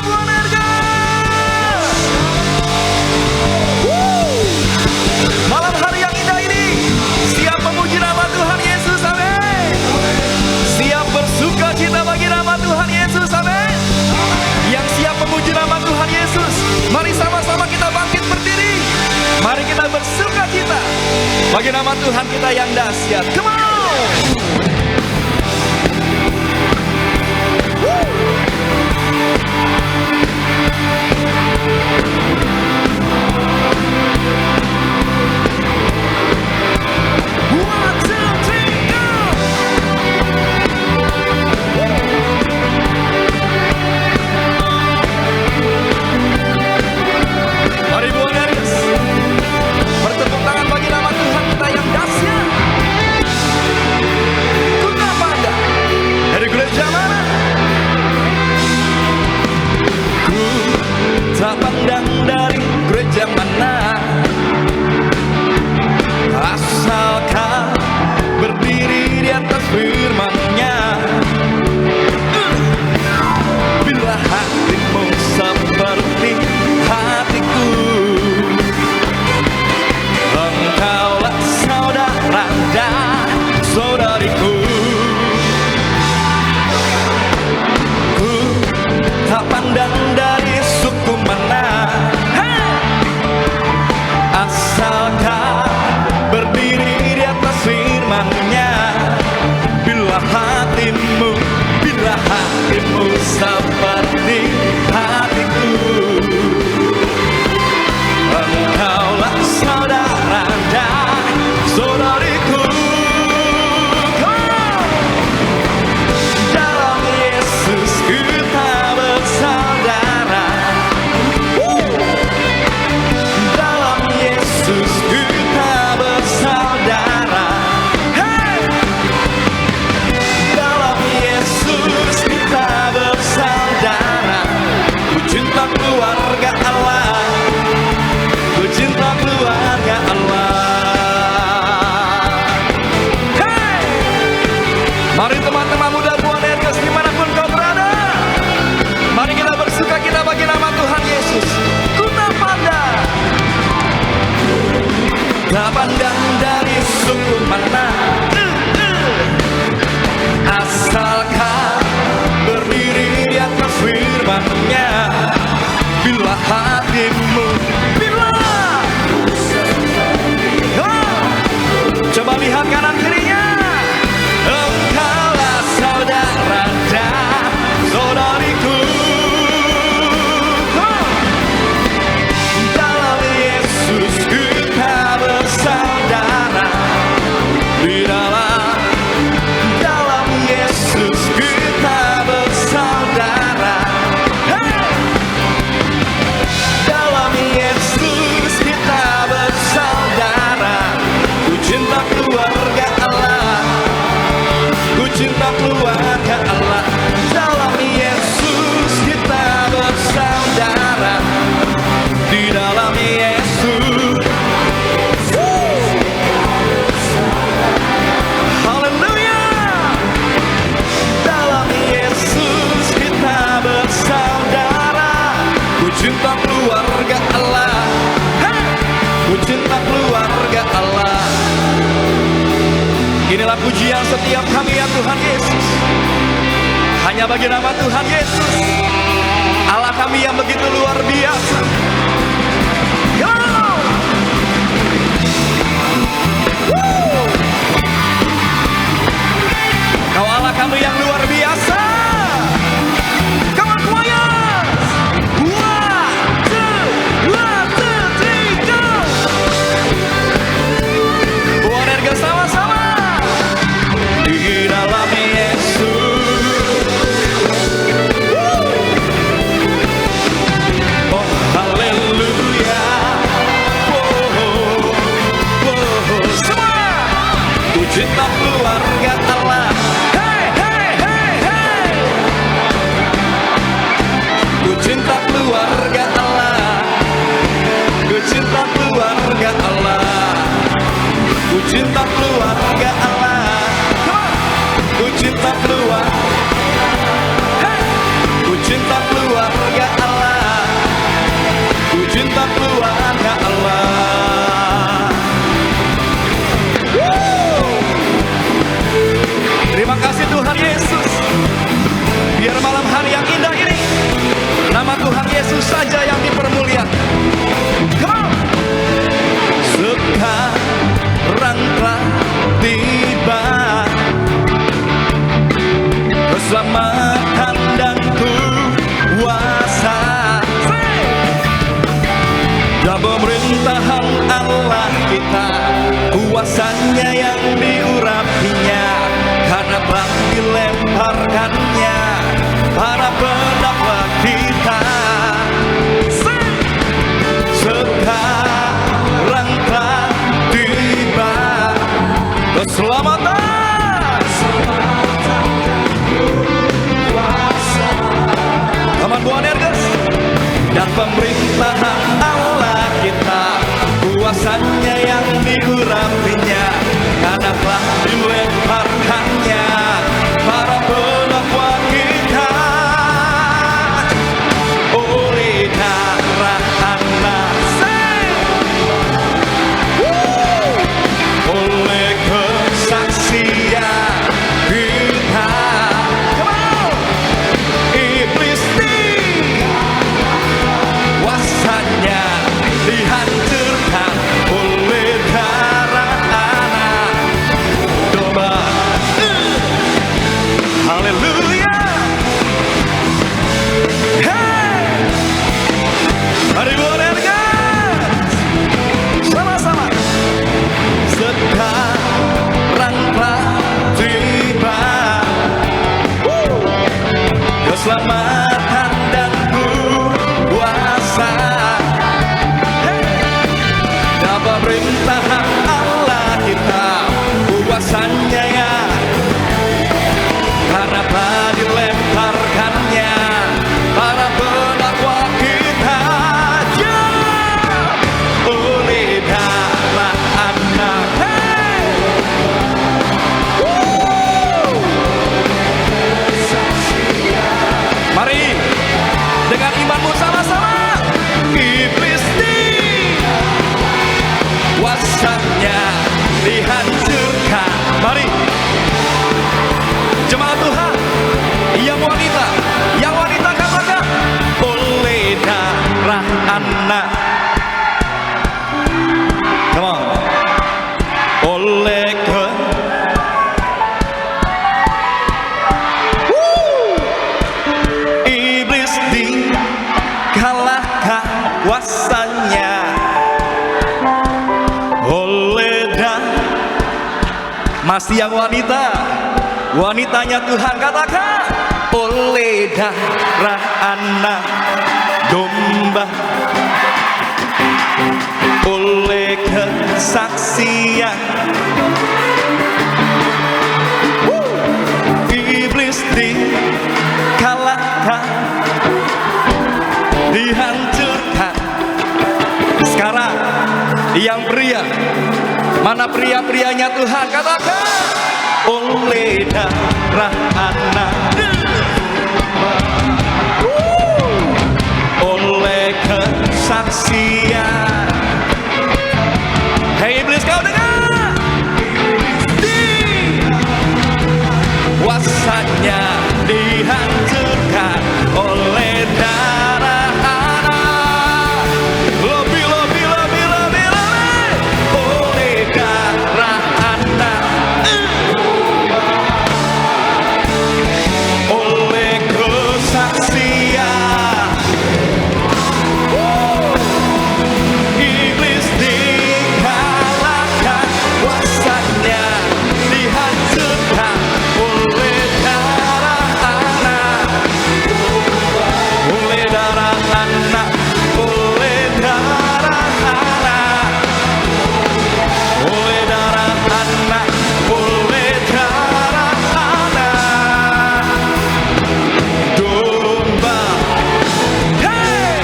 Buanerga. Malam hari yang indah ini, siap memuji nama Tuhan Yesus, amin. Siap bersuka cita bagi nama Tuhan Yesus, amin. Yang siap memuji nama Tuhan Yesus, mari sama-sama kita bangkit berdiri. Mari kita bersuka cita bagi nama Tuhan kita yang dahsyat. Come on! Mari Buanerges, bertepuk tangan bagi nama Tuhan kita yang dahsyat. Kuna Pada, dari gereja mana? Ku tak pandang dari gereja mana, asalkan berdiri di atas firman-Nya. Bila hatimu seperti hatiku, engkaulah saudara dan saudariku. Ku tak pandang dari suku mana, asalkan berdiri di atas firman-Nya. Bila hatimu seperti hatiku, engkaulah saudara dan saudariku. Dalam Yesus kita bersaudara, dalam Yesus kita bersaudara. Dalam Yesus kita bersaudara. Ku cinta keluarga Allah, ku cinta keluarga Allah. Hey! Mari teman-teman muda Buanerges dimanapun kau berada, mari kita bersuka cita bagi nama Tuhan Yesus. Ku tak pandang, tak pandang dari suku mana, asalkan berdiri di atas firman-Nya. Bila hatimu, coba lihat kanan kirinya, engkaulah saudara dan saudariku. Dalam Yesus kita bersaudara. Di dalam Yesus kita bersaudara. Dalam Yesus kita bersaudara. Ku cinta keluarga Allah, ku cinta keluarga Allah. Dalam Yesus kita bersaudara. Di dalam Yesus. Haleluya. Dalam Yesus kita bersaudara. Ku cinta keluarga Allah, ku cinta keluarga Allah. Inilah pujian setiap kami ya Tuhan Yesus, hanya bagi nama Tuhan Yesus, Allah kami yang begitu luar biasa. Go! Kau Allah kami yang luar biasa. Come on choirs! 1, 2, 3, go! Buanerges sama-sama. Di dalam Yesus. Oh haleluya. Semua. Ku cinta keluarga Allah. Hey, hey, Terima kasih Tuhan Yesus. Biar malam hari yang indah ini nama Tuhan Yesus saja yang dipermuliakan. Come on. Sekarang telah tiba keselamatan dan kuasa dan pemerintahan Allah kita, kuasanya yang diurapinya, karena telah dilemparkannya para pendakwa kita. Sekarang telah tiba keselamatan, Taman Boanerges, dan pemerintahan Allah kita, kuasanya yang diurapinya, karena telah dilemparkannya para pendakwa kita. Oleh darah anak, oleh kesaksian kita, iblis kuasanya dihancurkan oleh darah anak domba. Haleluya. Hey, mari Boanerges sama-sama. Sekarang telah tiba keselamatan dan kuasa dan pemerintahan Allah kita, kuasanya ya, karena telah dilemparkannya para pendakwa kita. Oleh darah anak, mari dengan imanmu sama-sama. Iblis kuasanya dihancurkan. Mari jemaat Tuhan, yang wanita katakan, oleh darah anak. Come on. Oleh iblis dikalahkan kuasanya oleh masih yang wanitanya Tuhan katakan, oleh darah anak domba, oleh kesaksian iblis dikalahkan, dihancurkan. Sekarang yang pria, mana pria-prianya Tuhan katakan, oleh darah anak, oleh kesaksian. Hei iblis, kau dengar? Kuasanya dihancurkan oleh darah anak. Lebih, oleh darah anak, oleh kesaksian. Iblis dikalahkan, kuasanya dihancurkan oleh darah anak, oleh darah anak, oleh darah anak, oleh darah anak, oleh darah anak domba. Hey,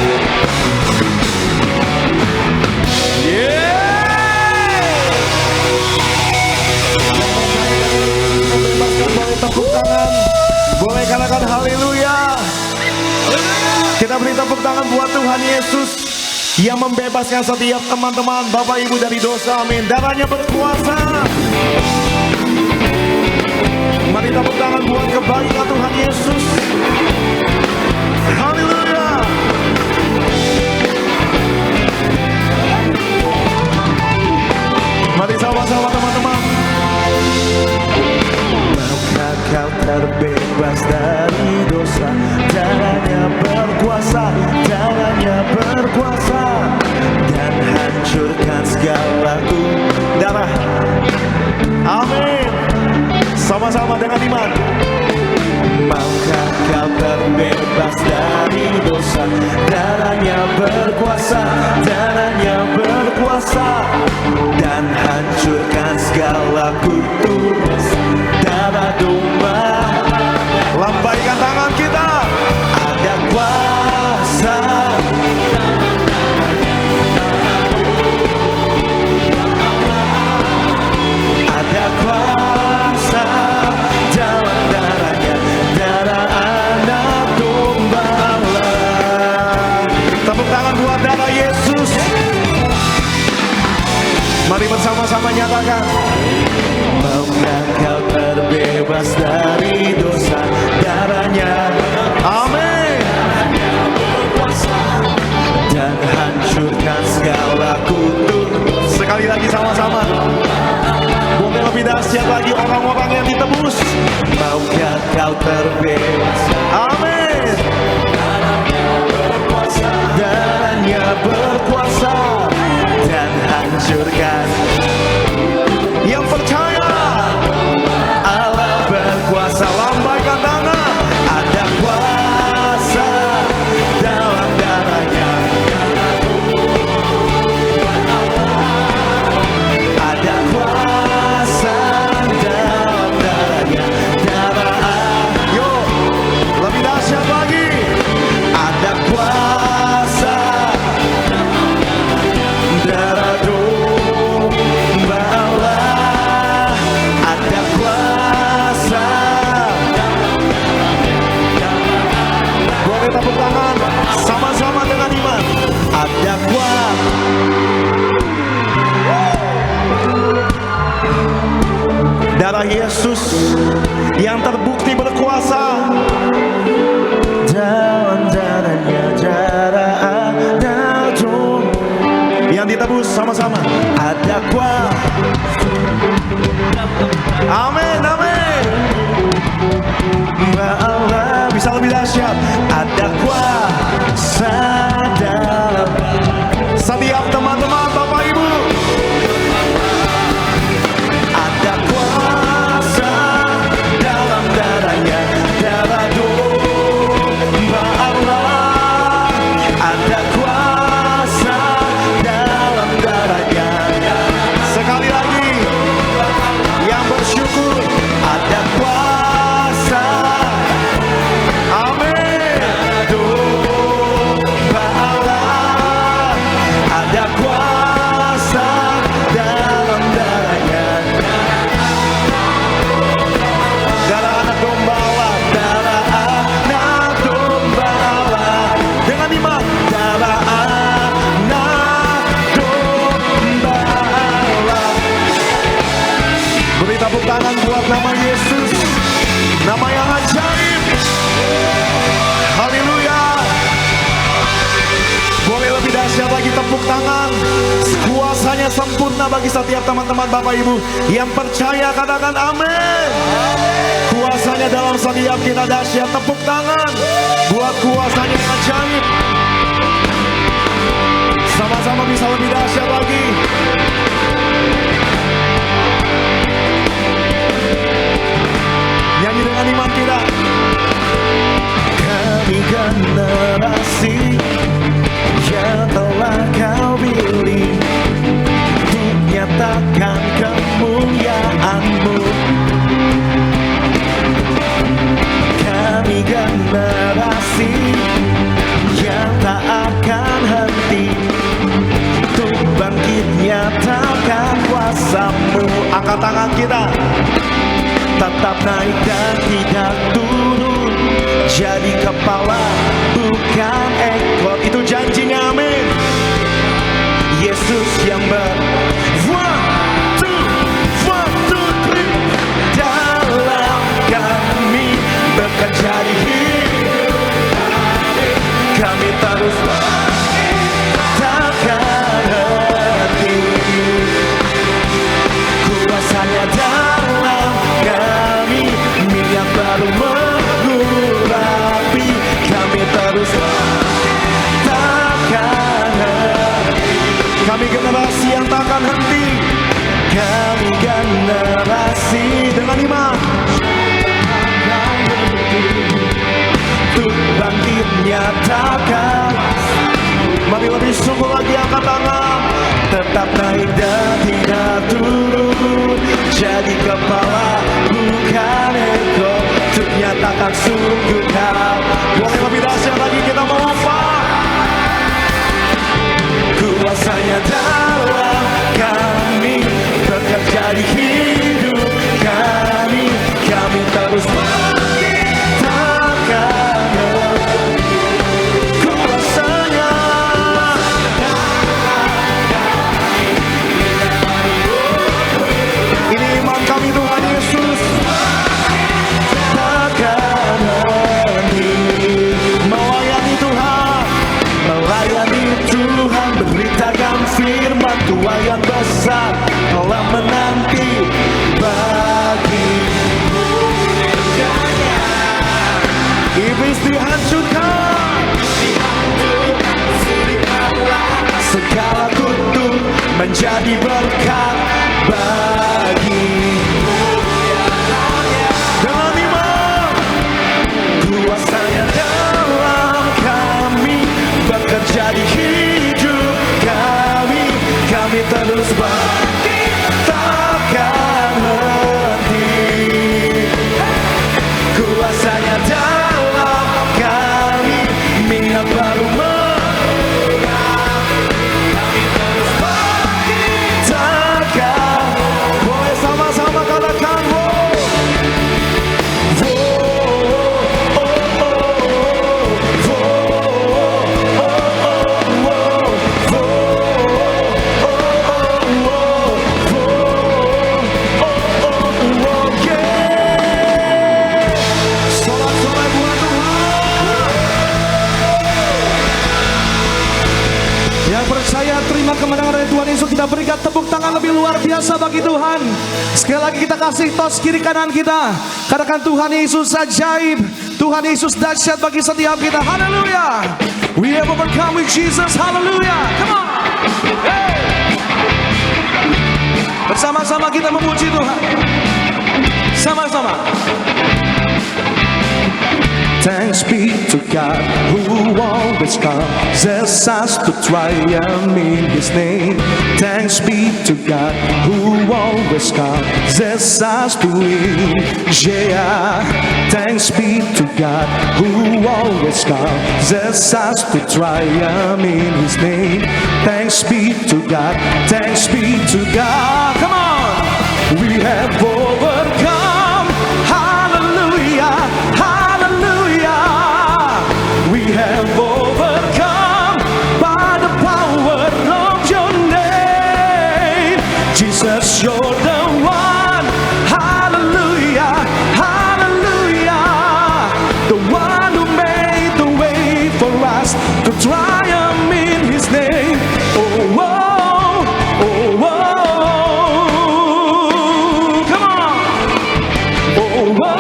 Boleh tepuk tangan, boleh katakan haleluya. Kita beri tepuk tangan buat Tuhan Yesus yang membebaskan setiap teman-teman, Bapak Ibu dari dosa. Amin. Darahnya berkuasa. Mari sama-sama dengan iman. Maukah kau terbebas dari dosa? Darahnya berkuasa, darahnya berkuasa, dan hancurkan segala kutuk darah domba. Lambaikan tangan kita. Ada kuasa, ada kuasa dalam darahnya, darah anak domba. Tepuk tangan buat darah Yesus. Mari bersama-sama nyatakan. Maukah kau terbebas dari dosa? Darahnya, Amin. dan hancurkan segala kutuk. Sekali lagi sama-sama. Boleh lebih dahsyat lagi orang-orang yang ditebus. Maukah kau terbebas? Amin. Darahnya berkuasa dan hancurkan. Yang percaya Allah berkuasa. lambaikan tangan. Ada kuasa dalam darahnya, ada kuasa dalam darahnya, darah. Yo, lebih dahsyat lagi. Ada kuasa darah domba Allah. Ada kuasa. Boleh tepuk tangan sama-sama dengan iman. Ada kuasa. Darah Yesus yang terbukti berkuasa. Dalam darahnya, darah anak domba. Yang ditebus sama-sama. Ada kuasa. Amin, amin. Mbak Allah. Bisa lebih dahsyat. Ada kuasa dalam. Setiap teman-teman, Bapak Ibu, Ada kuasa dalam darahnya, darah domba Allah. Ada kuasa dalam darahnya. sekali lagi yang bersyukur. Ada kuasa. Amin. Domba Allah. Ada kuasa dalam darahnya, Darah anak domba Allah. darah anak domba Allah. Dengan iman. Darah anak domba Allah. Beri tepuk tangan buat nama Yesus. Nama yang ajaib. Haleluya. Boleh lebih dahsyat lagi tepuk tangan. Kuasanya sempurna bagi setiap teman-teman Bapak Ibu yang percaya, katakan amin. Kuasanya dalam setiap kita dahsyat. Tepuk tangan buat kuasanya yang ajaib. Sama-sama bisa lebih dahsyat lagi. Nyanyi dengan iman kita. Kami generasi yang telah kau pilih untuk nyatakan kemuliaan-Mu. Kami generasi yang tak akan henti untuk bangkit nyatakan kuasa-Mu. Angkat tangan kita. Tetap naik dan tidak turun, jadi kepala bukan ekor. Itu janjinya, amin. Yesus yang one, two, three. Dalam kami bekerja di hidup, kami terus takkan henti. Kuasanya dalam kami, minyak baru mengurapi. Kami terus takkan henti. Kami generasi yang takkan henti. Kami generasi Dengan iman. Mari lebih sungguh lagi angkat tangan. Tetap naik dan tidak turun. Jadi kepala bukan ego. Untuk nyatakan sungguh kau. Boleh lebih dahsyat lagi, kita mau apa? Kuasanya dalam kami, bekerja di hidup kami. Kami terus menciptakan kuasanya. Ini iman kami Tuhan Yesus. Takkan henti melayani Tuhan, melayani Tuhan, beritakan firman Tuhan yang besar telah menanti bagimu. Iblis dihancurkan, segala kutuk menjadi berkat bagimu. Dengan iman, kuasanya dalam kami, bekerja di hidup kami. Kami terus bangkit, takkan henti. Kuasanya dalam kami, minat baru mengulang. Kami terus bangkit, takkan. Boleh sama-sama katakan, wow. Yang percaya terima kemenangan dari Tuhan Yesus, kita berikan tepuk tangan lebih luar biasa bagi Tuhan. Sekali lagi kita kasih tos kiri kanan kita. Katakan Tuhan Yesus ajaib, Tuhan Yesus dahsyat bagi setiap kita. Haleluya. We have overcome with Jesus. Haleluya. Come on. Hey. Bersama-sama kita memuji Tuhan. Sama-sama. Thanks be to God who always causes us to triumph in His name. Thanks be to God who always causes us to win. Yeah. Thanks be to God who always causes us to triumph in His name. Thanks be to God. Thanks be to God. Come on. We have overcome. Hallelujah. We have overcome by the power of your name. Jesus, you're the one. Hallelujah, hallelujah. The one who made the way for us to triumph in His name. Oh, whoa, oh, whoa. Come on. Oh, whoa.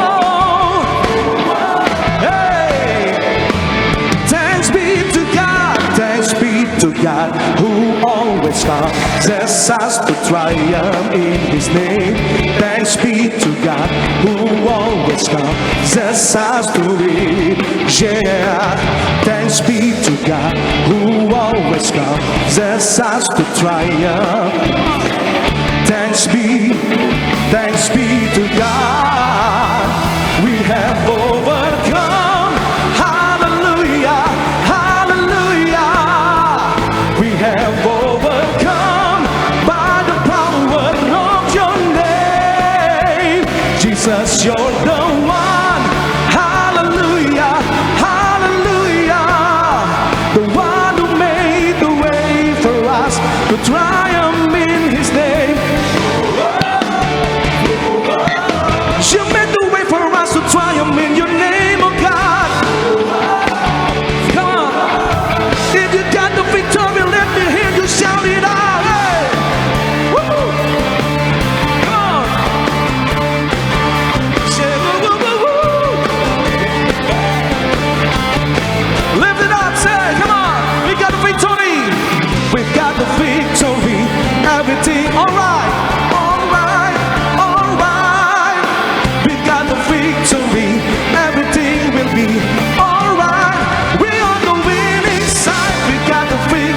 To God who always causes us to triumph in His name. Thanks be to God who always causes us to win. Yeah. Thanks be to God who always causes us to triumph. Thanks be to God. We have overcome. Hallelujah. We have overcome by the power of your name. Jesus, you're the one. Hallelujah, hallelujah. The one who made the way for us to triumph in His name. You made the way for us to triumph in your name, oh God. Come on. If you got the victory, let me hear you shout it out. Hey. Woo. Come on. Say woo, woo, woo, woo. Lift it up, say, come on. We got the victory. We got the victory. Everything alright, alright, alright. We got the victory. Everything will be alright. We're on the winning side. We got the victory.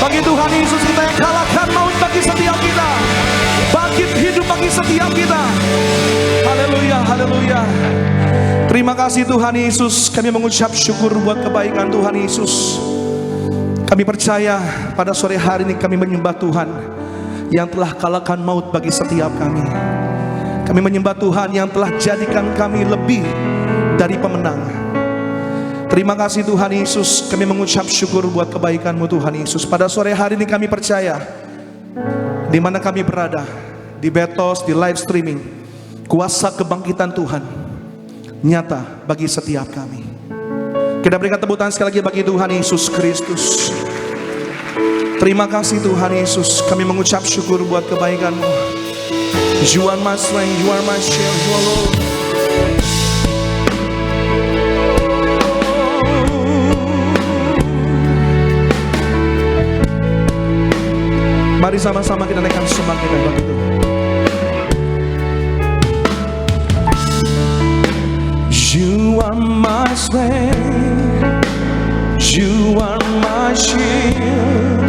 Bagi Tuhan Yesus kita yang kalahkan maut bagi setiap kita, bangkit hidup bagi setiap kita. Haleluya, haleluya. Terima kasih Tuhan Yesus. Kami mengucap syukur buat kebaikan Tuhan Yesus. Kami percaya pada sore hari ini kami menyembah Tuhan yang telah kalahkan maut bagi setiap kami. Kami menyembah Tuhan yang telah jadikan kami lebih dari pemenang. Terima kasih Tuhan Yesus. Kami mengucap syukur buat kebaikan-Mu Tuhan Yesus. Pada sore hari ini kami percaya, di mana kami berada, di Betos, di live streaming, kuasa kebangkitan Tuhan nyata bagi setiap kami. Kita berikan tepuk tangan sekali lagi bagi Tuhan Yesus Kristus. Terima kasih Tuhan Yesus. Kami mengucap syukur buat kebaikan-Mu. You are my strength, you are my shield, you are Lord. Mari sama-sama kita naikkan sembah kita bagi Tuhan. You are my strength, you are my shield,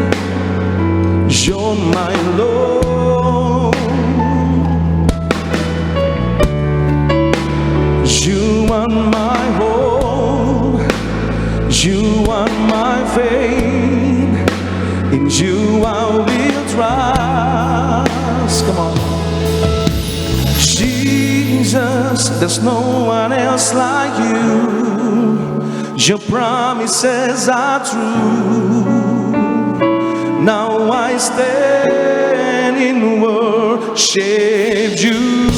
you're my Lord. You are my hope, you are my faith, in you I will trust. Come on. Jesus, there's no one else like you. Your promises are true. Now I stand in worship you.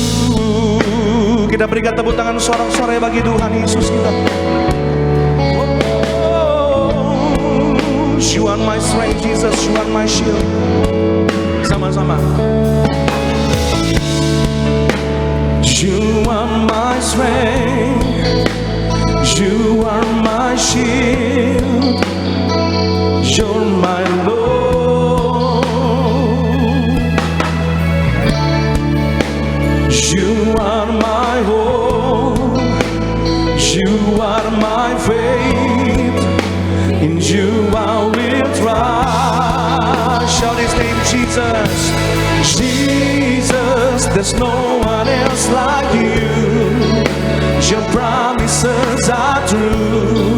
Kita berikan tepuk tangan sorak-sorai bagi Tuhan Yesus kita. Oh, you are my strength, Jesus, you are my shield. Sama-sama. You are my strength, you are my shield, you're my Lord. You are my hope, you are my faith, in you I will trust. Shout His name, Jesus. Jesus, there's no one else like you. Your promises are true.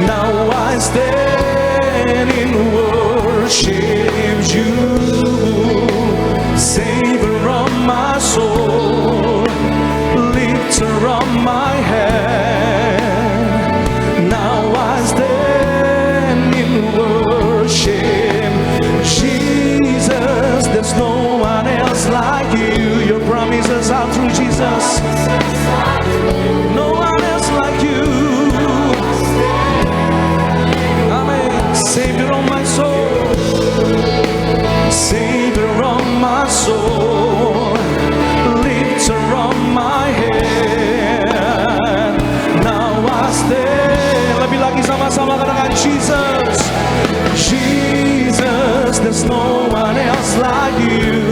Now I stand in worship you, Savior of my soul, lifter of my head. Now I stand in worship Jesus, there's no one else like you. Your promises are true, Jesus. No one else like you. Amen. Savior of my soul, Savior of my soul, lifter of my head. Now I stand. Lebih lagi sama-sama katakan Jesus. Jesus, there's no one else like you.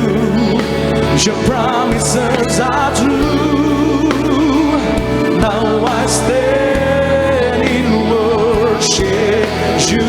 Your promises are true. Now I stand in worship you,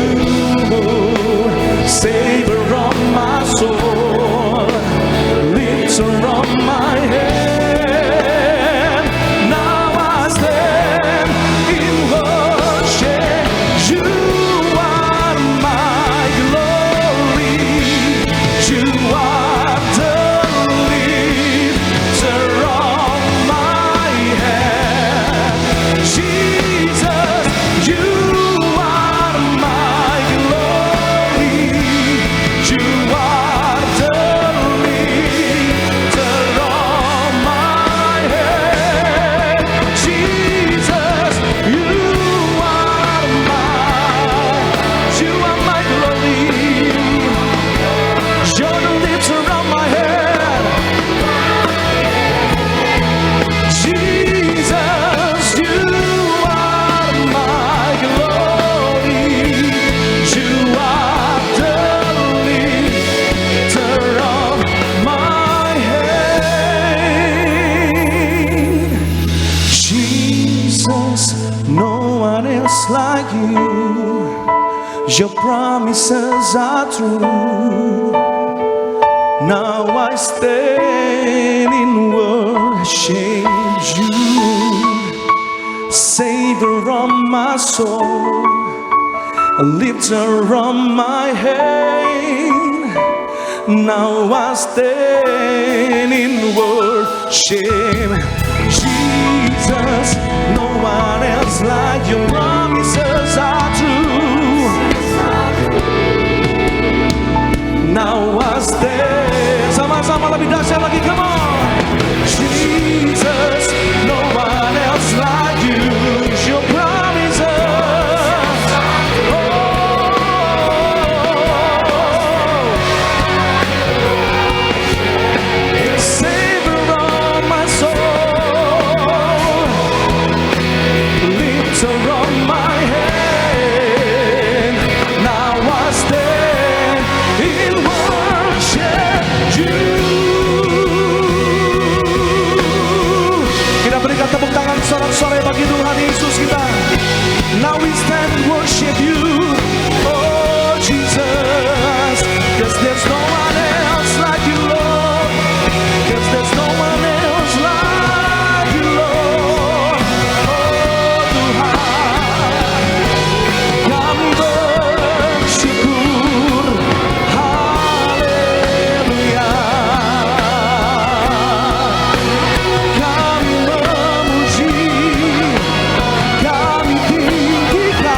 Your promises are true. Now I stand in worship you, Savior of my soul, lifter of my head. Now I stand in worship Jesus, no one else like your promises are true. Now I stand. Sama-sama lebih dahsyat lagi, come on. Jesus, no one else like you. Your promises. Savior of my soul, lifter of my head. Now I stand in worship you. Kita berikan tepuk tangan sorak-sorai bagi Tuhan Yesus kita. Now we stand and worship you, oh Jesus. 'Cause there's no one else like you, Lord. 'Cause there's no one else like you, Lord. Oh Tuhan, kami bersyukur, haleluya. Kami memuji, kami tinggikan.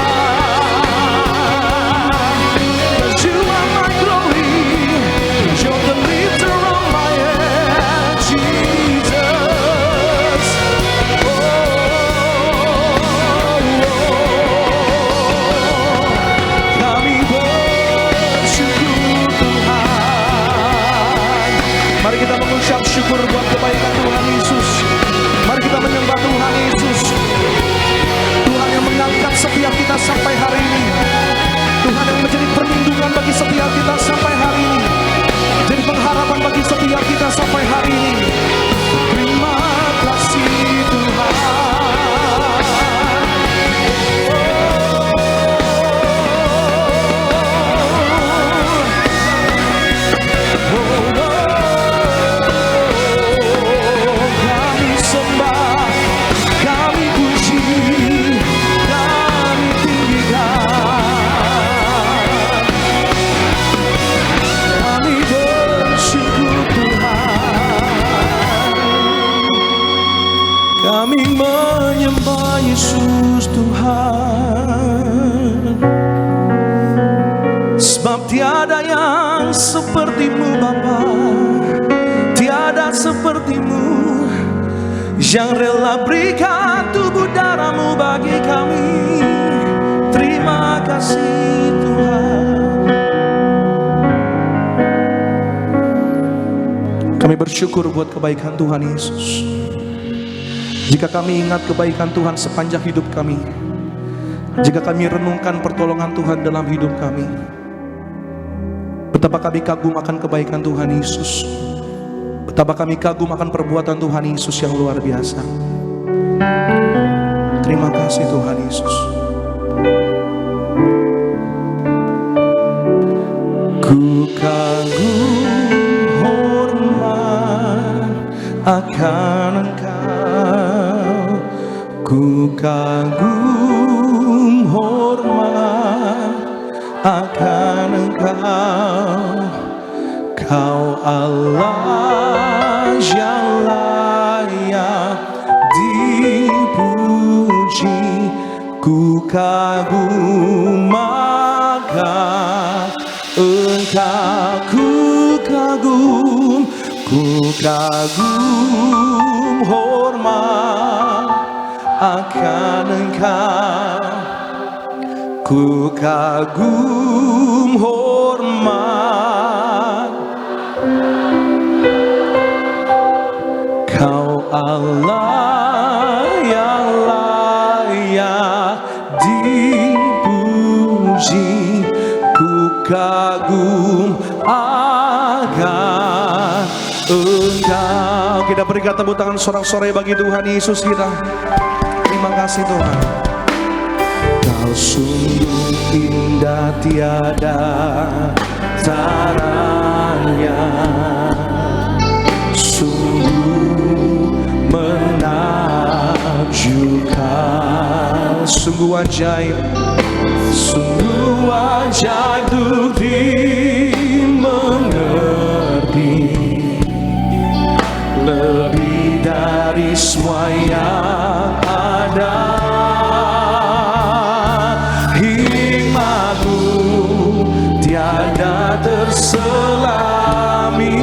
'Cause you are my glory, you're the lifter of my head, Jesus. Kami bersyukur Tuhan. Mari kita mengucap syukur buat kebaikan Tuhan Yesus. Mari kita menyembah Tuhan Yesus, Tuhan yang mengangkat setiap kita sampai hari ini, Tuhan yang menjadi perlindungan bagi setiap kita sampai hari ini, jadi pengharapan bagi setiap kita sampai hari ini. Terima kasih Tuhan. Kami sembah, kami puji, kami tinggikan. Kami bersyukur Tuhan. Kami menyembah Yesus Tuhan. Sebab tiada yang sepertimu Bapa, tiada sepertimu yang rela berikan tubuh darahmu bagi kami. Terima kasih Tuhan. Kami bersyukur buat kebaikan Tuhan Yesus. Jika kami ingat kebaikan Tuhan sepanjang hidup kami, jika kami renungkan pertolongan Tuhan dalam hidup kami, betapa kami kagum akan kebaikan Tuhan Yesus. Betapa kami kagum akan perbuatan Tuhan Yesus yang luar biasa. Terima kasih Tuhan Yesus. Ku kagum hormat akan Engkau. Ku kagum hormat akan Engkau. Kau Allah yang layak dipuji. Ku kagum akan Engkau. Ku kagum hormat akan Engkau. Ku kagum hormat. Kau Allah yang layak dipuji. Ku kagum akan Engkau. Kita berikan tepuk tangan sorak-sorai bagi Tuhan Yesus kita. Terima kasih Tuhan. Kau Kau sungguh indah tiada taranya, sungguh menakjubkan, sungguh ajaib untuk dimengerti, lebih dari semua yang ada. Hikmatmu tiada terselami,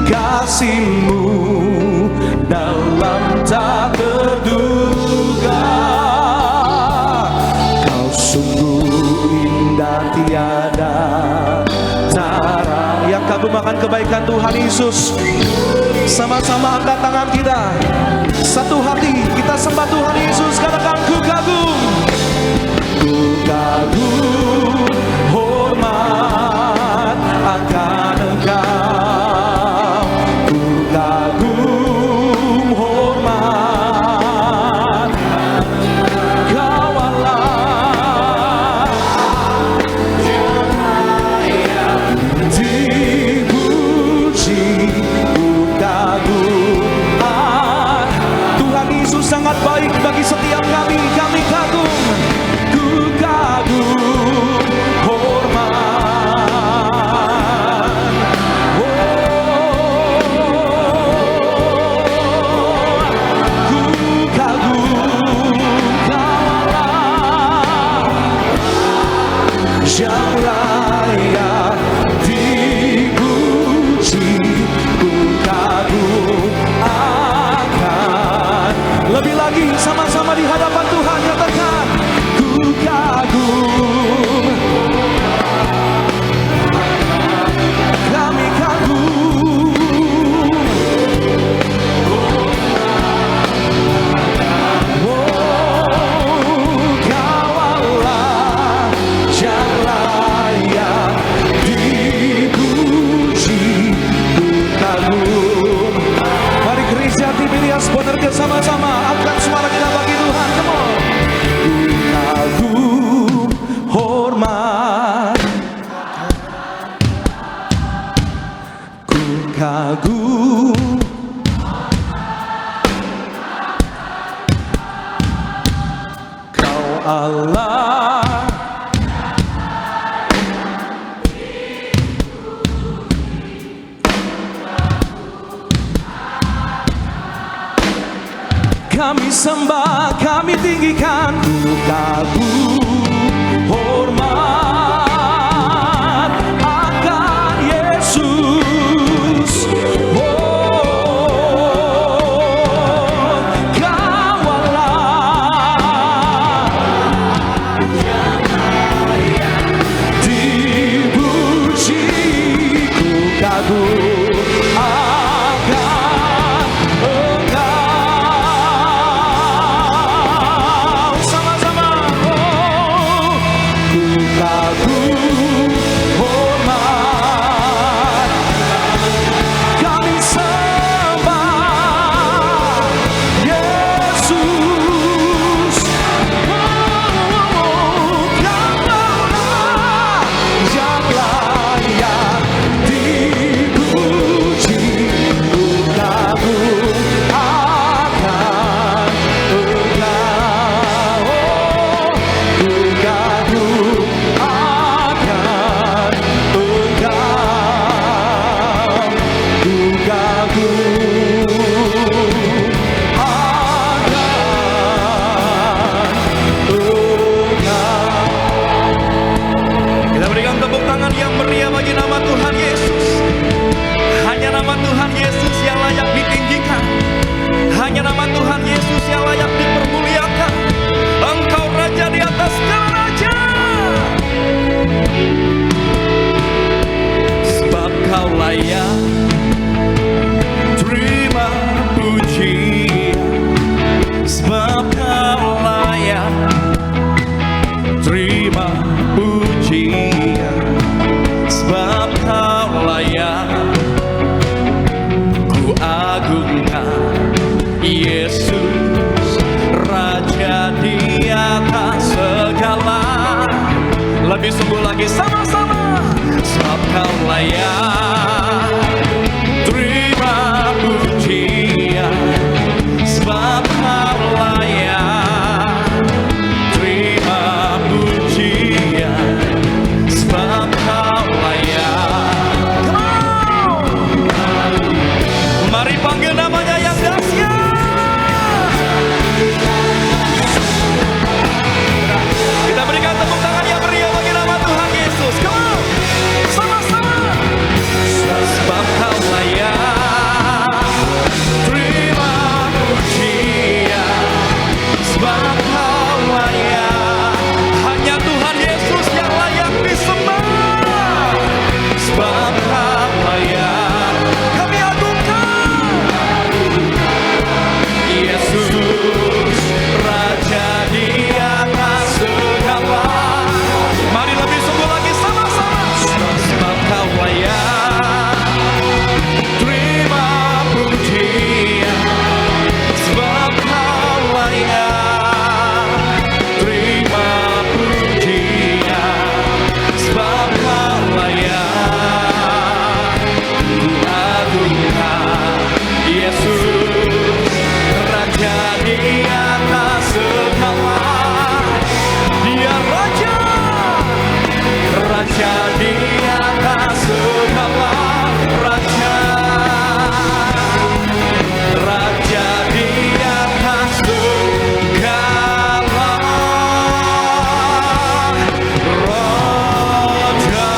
kasih-Mu dalam tak terduga. Kau sungguh indah tiada tara. Yang kagum akan kebaikan Tuhan Yesus, sama-sama angkat tangan kita, satu hati kita sembah Tuhan Yesus. Katakan ku kagum, ku kagum, hormat akan Engkau. Ku kagum, hormat Kau Allah, dipuji. Ku kagum, Tuhan Yesus sangat baik bagi setiap kami. Kami kagum, ku kagum, hormat. Ku kagum, Kau Allah, yang layak dipuji. Ku kagum akan, lebih lagi sama-sama di hadapan Tuhan katakan, ku kagum, kami kagum. Kau Allah yang layak dipuji. Ku kagum. Mari gereja Tiberias Bonerges sama-sama angkat suara kita bagi Tuhan. Come on. Ku kagum, hormat. Ku kagum, Kau Allah. Kami sembah, kami tinggikan. Ku kagum, hormat akan Yesus. Kau Allah, dipuji. Ku kagum akan Engkau. Sama-sama. lebih sungguh lagi sama-sama. Sebab kau layak terima pujian, sebab kau layak terima pujian, sebab kau layak. Come on. Mari panggil namanya yang dahsyat. Kita berikan tepuk tangan yang meriah bagi nama Tuhan Yesus. Come on. Sama-sama. Sebab kau layak terima pujian, sebab kau layak. Hanya Tuhan Yesus yang layak disembah. Sebab kau layak, kami agungkan Yesus, Raja di atas segala. Mari lebih sungguh lagi sama-sama. Sebab kau layak terima pujian, sebab kau layak terima pujian, sebab kau layak. Ku agungkan Yesus, Raja di atas segala. Dia Raja, Raja di atas segala. Raja, Raja di atas segala. Raja.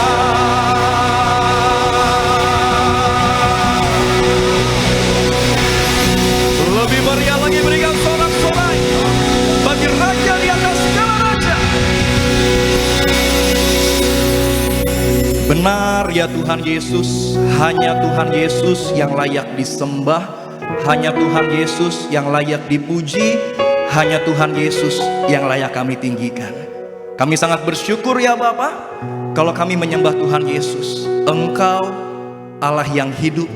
Lebih meriah lagi, berikan sorak-sorai bagi Raja di atas segala raja. Benar ya Tuhan Yesus, hanya Tuhan Yesus yang layak disembah, hanya Tuhan Yesus yang layak dipuji, hanya Tuhan Yesus yang layak kami tinggikan. Kami sangat bersyukur ya Bapa, kalau kami menyembah Tuhan Yesus. Engkau Allah yang hidup,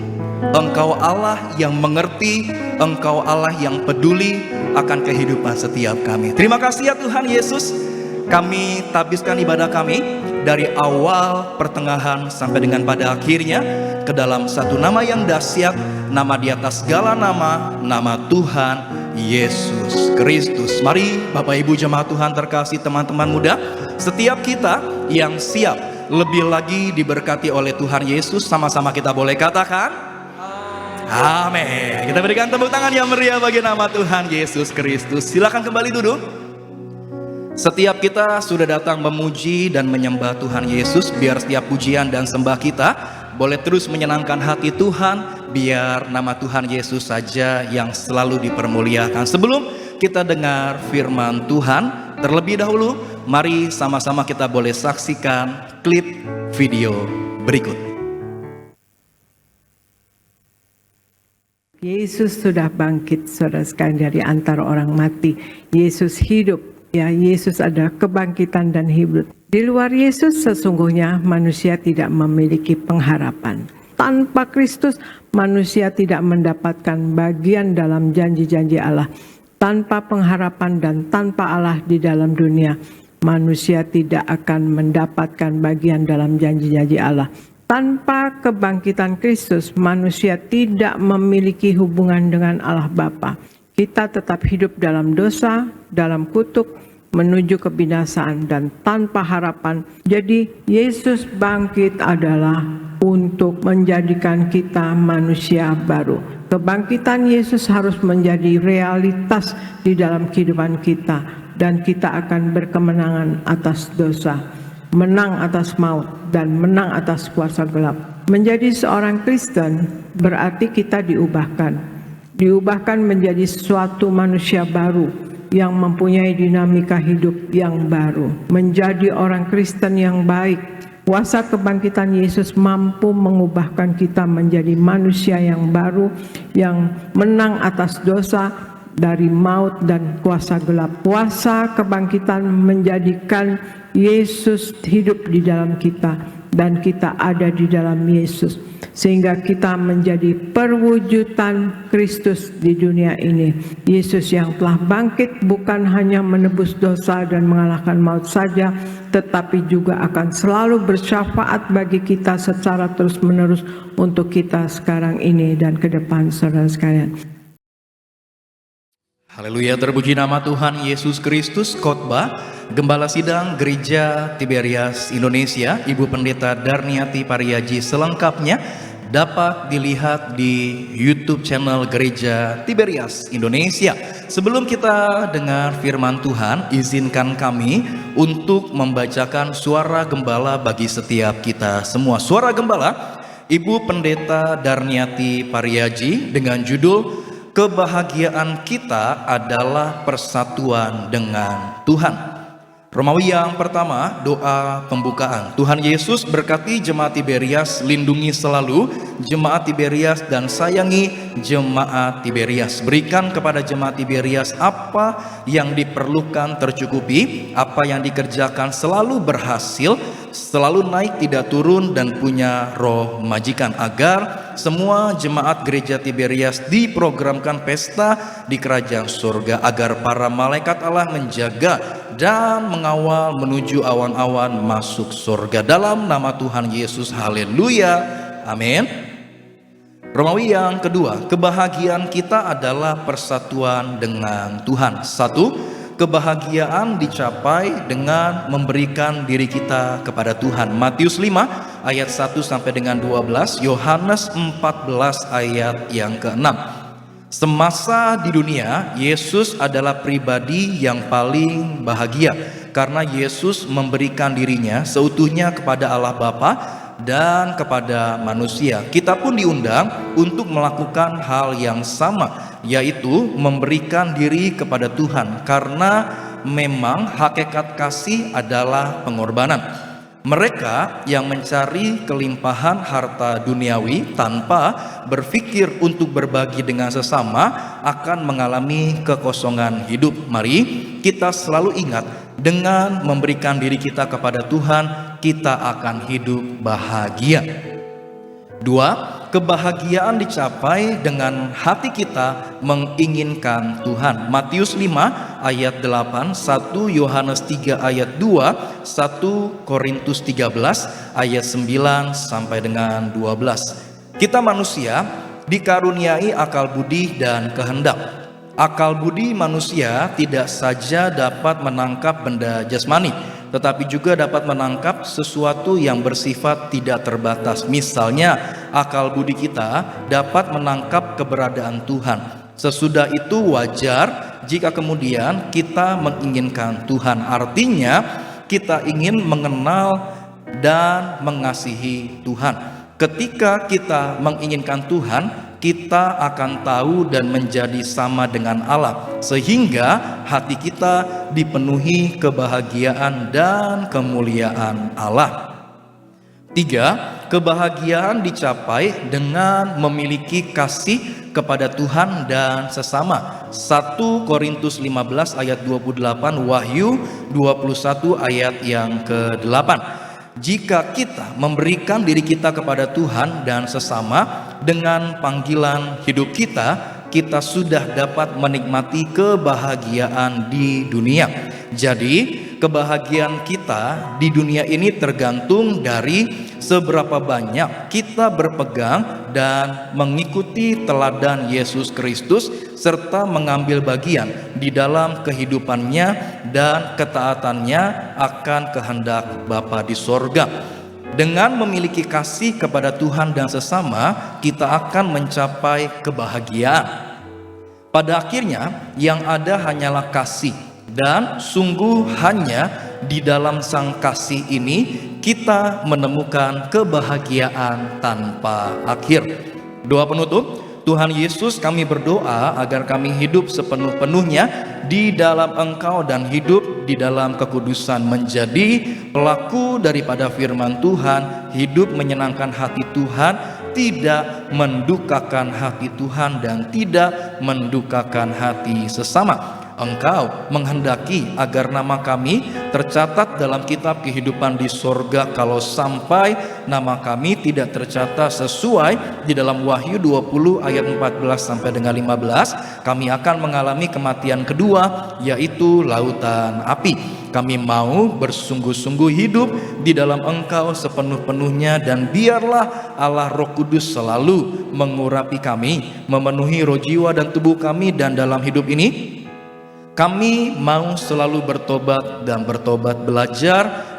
Engkau Allah yang mengerti, Engkau Allah yang peduli akan kehidupan setiap kami. Terima kasih ya Tuhan Yesus. Kami tabiskan ibadah kami dari awal, pertengahan, sampai dengan pada akhirnya ke dalam satu nama yang dahsyat, nama di atas segala nama, nama Tuhan Yesus Kristus. Mari Bapak Ibu jemaat Tuhan terkasih, teman-teman muda, setiap kita yang siap lebih lagi diberkati oleh Tuhan Yesus, sama-sama kita boleh katakan amin. Kita berikan tepuk tangan yang meriah bagi nama Tuhan Yesus Kristus. Silakan kembali duduk. Setiap kita sudah datang memuji dan menyembah Tuhan Yesus. Biar setiap pujian dan sembah kita boleh terus menyenangkan hati Tuhan. Biar nama Tuhan Yesus saja yang selalu dipermuliakan. Sebelum kita dengar firman Tuhan, terlebih dahulu mari sama-sama kita boleh saksikan klip video berikut. Yesus sudah bangkit, saudara sekalian, dari antara orang mati. Yesus hidup. Ya, Yesus adalah kebangkitan dan hidup. Di luar Yesus sesungguhnya manusia tidak memiliki pengharapan. Tanpa Kristus manusia tidak mendapatkan bagian dalam janji-janji Allah. Tanpa pengharapan dan tanpa Allah di dalam dunia, manusia tidak akan mendapatkan bagian dalam janji-janji Allah. Tanpa kebangkitan Kristus, manusia tidak memiliki hubungan dengan Allah Bapa. Kita tetap hidup dalam dosa, dalam kutuk, menuju kebinasaan dan tanpa harapan. Jadi Yesus bangkit adalah untuk menjadikan kita manusia baru. Kebangkitan Yesus harus menjadi realitas di dalam kehidupan kita, dan kita akan berkemenangan atas dosa, menang atas maut, dan menang atas kuasa gelap. Menjadi seorang Kristen berarti kita diubahkan menjadi suatu manusia baru yang mempunyai dinamika hidup yang baru. Menjadi orang Kristen yang baik, kuasa kebangkitan Yesus mampu mengubahkan kita menjadi manusia yang baru, yang menang atas dosa, dari maut dan kuasa gelap. Kuasa kebangkitan menjadikan Yesus hidup di dalam kita, dan kita ada di dalam Yesus, sehingga kita menjadi perwujudan Kristus di dunia ini. Yesus yang telah bangkit bukan hanya menebus dosa dan mengalahkan maut saja, tetapi juga akan selalu bersyafaat bagi kita secara terus-menerus untuk kita sekarang ini dan ke depan, saudara sekalian. Haleluya, terpuji nama Tuhan Yesus Kristus. Khotbah Gembala Sidang Gereja Tiberias Indonesia, Ibu Pendeta Darniati Pariaji selengkapnya dapat dilihat di YouTube channel Gereja Tiberias Indonesia. Sebelum kita dengar firman Tuhan, izinkan kami untuk membacakan suara gembala bagi setiap kita semua. Suara gembala Ibu Pendeta Darniati Pariaji dengan judul Kebahagiaan Kita Adalah Persatuan dengan Tuhan. Romawi yang pertama, doa pembukaan. Tuhan Yesus berkati jemaat Tiberias, lindungi selalu jemaat Tiberias dan sayangi jemaat Tiberias. Berikan kepada jemaat Tiberias apa yang diperlukan tercukupi, apa yang dikerjakan selalu berhasil, selalu naik tidak turun dan punya roh majikan, agar semua jemaat gereja Tiberias diprogramkan pesta di kerajaan surga, agar para malaikat Allah menjaga dan mengawal menuju awan-awan masuk surga. Dalam nama Tuhan Yesus, haleluya, amin. Romawi yang kedua, kebahagiaan kita adalah persatuan dengan Tuhan. 1. Kebahagiaan dicapai dengan memberikan diri kita kepada Tuhan. Matius 5 ayat 1 sampai dengan 12, Yohanes 14 ayat yang ke-6. Semasa di dunia, Yesus adalah pribadi yang paling bahagia karena Yesus memberikan dirinya seutuhnya kepada Allah Bapa dan kepada manusia. Kita pun diundang untuk melakukan hal yang sama, yaitu memberikan diri kepada Tuhan, karena memang hakikat kasih adalah pengorbanan. Mereka yang mencari kelimpahan harta duniawi tanpa berpikir untuk berbagi dengan sesama akan mengalami kekosongan hidup. Mari kita selalu ingat, dengan memberikan diri kita kepada Tuhan, kita akan hidup bahagia. 2. Kebahagiaan dicapai dengan hati kita menginginkan Tuhan. Matius 5 ayat 8, 1 Yohanes 3 ayat 2, 1 Korintus 13 ayat 9 sampai dengan 12. Kita manusia dikaruniai akal budi dan kehendak. Akal budi manusia tidak saja dapat menangkap benda jasmani, tetapi juga dapat menangkap sesuatu yang bersifat tidak terbatas. Misalnya, akal budi kita dapat menangkap keberadaan Tuhan. Sesudah itu wajar jika kemudian kita menginginkan Tuhan. Artinya, kita ingin mengenal dan mengasihi Tuhan. Ketika kita menginginkan Tuhan, kita akan tahu dan menjadi sama dengan Allah, sehingga hati kita dipenuhi kebahagiaan dan kemuliaan Allah. 3. Kebahagiaan dicapai dengan memiliki kasih kepada Tuhan dan sesama. 1 Korintus 15 ayat 28, Wahyu 21 ayat yang ke-8. Jika kita memberikan diri kita kepada Tuhan dan sesama dengan panggilan hidup kita, kita sudah dapat menikmati kebahagiaan di dunia. Jadi, kebahagiaan kita di dunia ini tergantung dari seberapa banyak kita berpegang dan mengikuti teladan Yesus Kristus, serta mengambil bagian di dalam kehidupannya dan ketaatannya akan kehendak Bapa di sorga. Dengan memiliki kasih kepada Tuhan dan sesama, kita akan mencapai kebahagiaan. Pada akhirnya, yang ada hanyalah kasih, dan sungguh hanya di dalam sang kasih ini kita menemukan kebahagiaan tanpa akhir. Doa penutup. Tuhan Yesus, kami berdoa agar kami hidup sepenuh-penuhnya di dalam Engkau dan hidup di dalam kekudusan, menjadi pelaku daripada firman Tuhan, hidup menyenangkan hati Tuhan, tidak mendukakan hati Tuhan dan tidak mendukakan hati sesama. Engkau menghendaki agar nama kami tercatat dalam kitab kehidupan di sorga. Kalau sampai nama kami tidak tercatat sesuai di dalam Wahyu 20 ayat 14 sampai dengan 15, kami akan mengalami kematian kedua, yaitu lautan api. Kami mau bersungguh-sungguh hidup di dalam Engkau sepenuh-penuhnya, dan biarlah Allah Roh Kudus selalu mengurapi kami, memenuhi roh, jiwa, dan tubuh kami. Dan dalam hidup ini kami mau selalu bertobat dan bertobat, belajar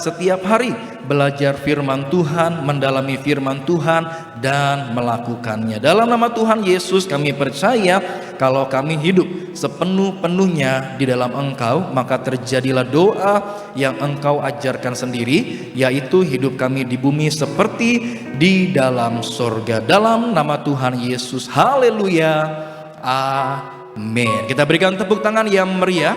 setiap hari, belajar firman Tuhan, mendalami firman Tuhan, dan melakukannya. Dalam nama Tuhan Yesus kami percaya kalau kami hidup sepenuh-penuhnya di dalam Engkau, maka terjadilah doa yang Engkau ajarkan sendiri, yaitu hidup kami di bumi seperti di dalam sorga. Dalam nama Tuhan Yesus, haleluya, amin. Kita berikan tepuk tangan yang meriah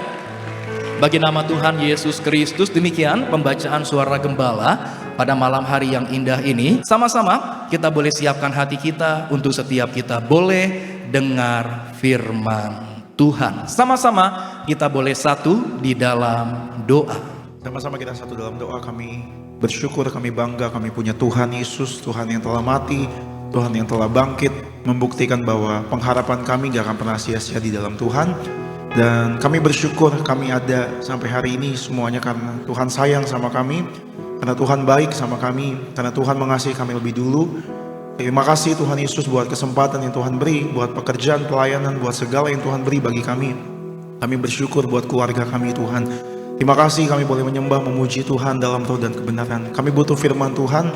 bagi nama Tuhan Yesus Kristus. Demikian pembacaan suara gembala pada malam hari yang indah ini. Sama-sama kita boleh siapkan hati kita untuk setiap kita boleh dengar firman Tuhan. Sama-sama kita boleh satu di dalam doa. Sama-sama kita satu dalam doa. Kami bersyukur, kami bangga, kami punya Tuhan Yesus, Tuhan yang telah mati, Tuhan yang telah bangkit, membuktikan bahwa pengharapan kami gak akan pernah sia-sia di dalam Tuhan. Dan kami bersyukur kami ada sampai hari ini semuanya karena Tuhan sayang sama kami, karena Tuhan baik sama kami, karena Tuhan mengasihi kami lebih dulu. Terima kasih Tuhan Yesus buat kesempatan yang Tuhan beri, buat pekerjaan, pelayanan, buat segala yang Tuhan beri bagi kami. Kami bersyukur buat keluarga kami Tuhan. Terima kasih kami boleh menyembah, memuji Tuhan dalam roh dan kebenaran. Kami butuh firman Tuhan.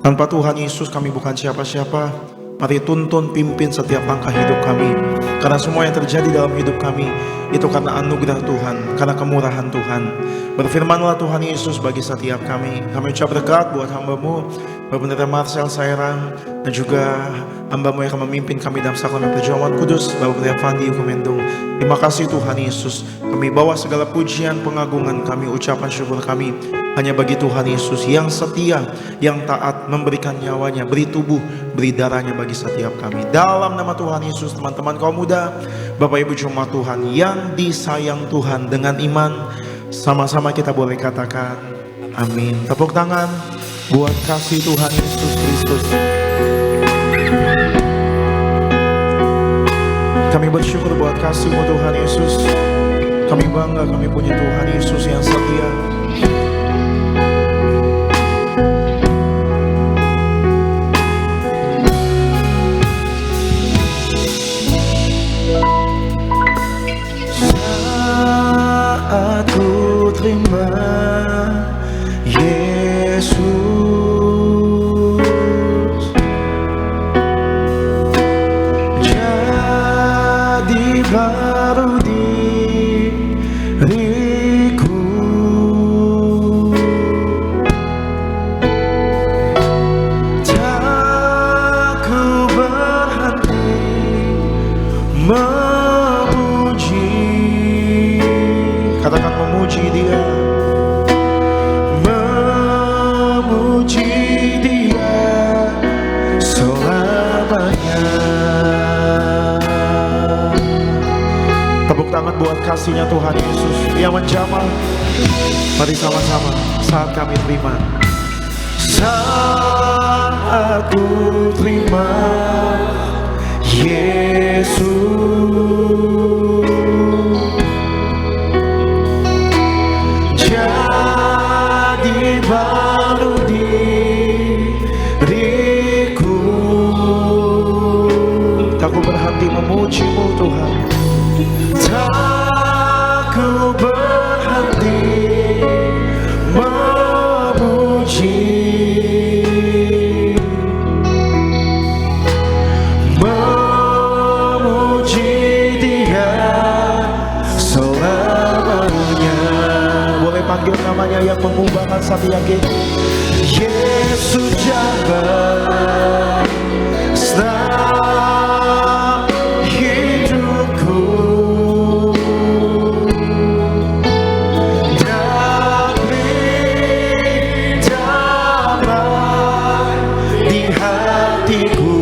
Tanpa Tuhan Yesus kami bukan siapa-siapa. Mari tuntun, pimpin setiap langkah hidup kami. Karena semua yang terjadi dalam hidup kami itu karena anugerah Tuhan, karena kemurahan Tuhan. Berfirmanlah Tuhan Yesus bagi setiap kami. Kami ucap berkat buat hamba-Mu, Bapak Pendeta Marcel Sairang, dan juga hamba-Mu yang akan memimpin kami dalam sakramen perjamuan kudus, Bapak Pendeta Fandi Kumendung. Terima kasih Tuhan Yesus. Kami bawa segala pujian, pengagungan kami, ucapan syukur kami hanya bagi Tuhan Yesus yang setia, yang taat, memberikan nyawanya, beri tubuh, beri darahnya bagi setiap kami. Dalam nama Tuhan Yesus, teman-teman kaum muda, Bapak Ibu jemaat Tuhan yang disayang Tuhan, dengan iman sama-sama kita boleh katakan amin. Tepuk tangan buat kasih Tuhan Yesus Kristus. Kami bersyukur buat kasih-Mu Tuhan Yesus. Kami bangga kami punya Tuhan Yesus yang setia. Aku terima Yesus, jadi baru diriku. Tak ku berhenti memuji. Katakan memuji Dia, memuji Dia selamanya. Tepuk tangan buat kasihnya Tuhan Yesus yang menjamah. Mari sama-sama saat kami terima, saat aku terima Yesus, jadi baru diriku. Tak ku berhenti memuji-Mu Tuhan, tak ku berhenti memuji, memuji Dia selamanya. Boleh panggil namanya yang mengubahkan setiap kita. Yesus jaga setiap hidupku, dan beri damai di hatiku.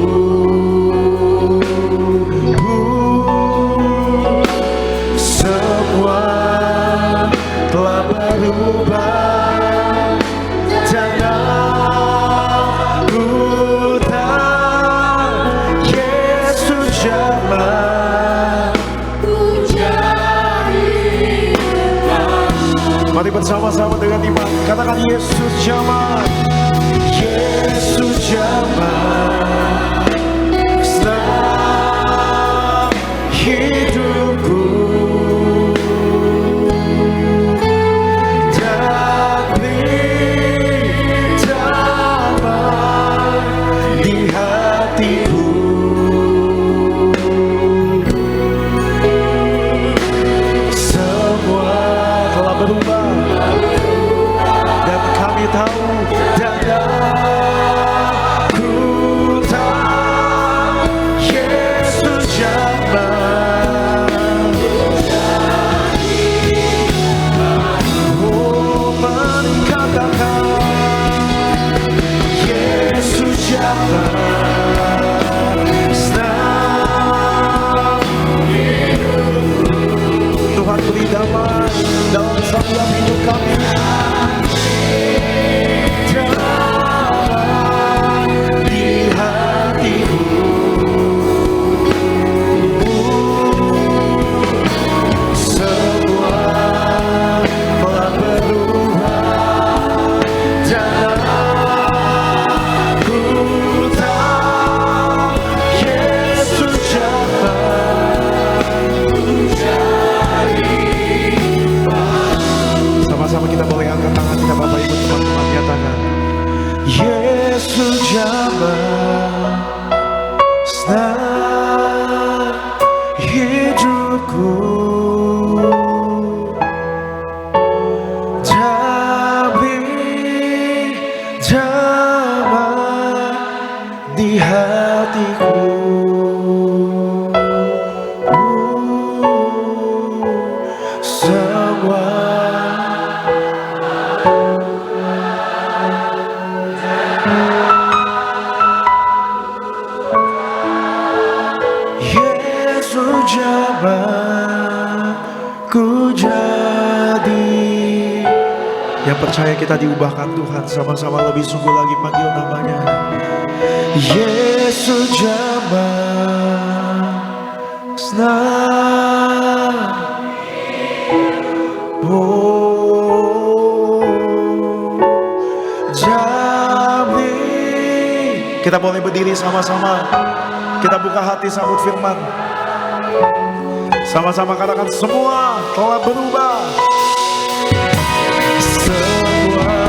bersama-sama dengan iman. Katakan Yesus jamah, Yesus jamah, senang hidupku. Tuhan beri damai dalam setiap hidup kami. Damai di hatiku. Semua telah berubah dan aku tahu Yesus jamah. Sama-sama kita boleh angkat tangan kita, Bapak Ibu teman-teman, nyatakan Yesus jamah, senang hidupku. Damai, damai di hatiku. Semua Yesus jamah ku jadi. Yang percaya kita diubahkan Tuhan, sama-sama lebih sungguh lagi panggil namanya. Yesus jamah, senang. Oh, jambi. Kita boleh berdiri sama-sama. Kita buka hati sambut firman. Sama-sama katakan semua telah berubah. Semua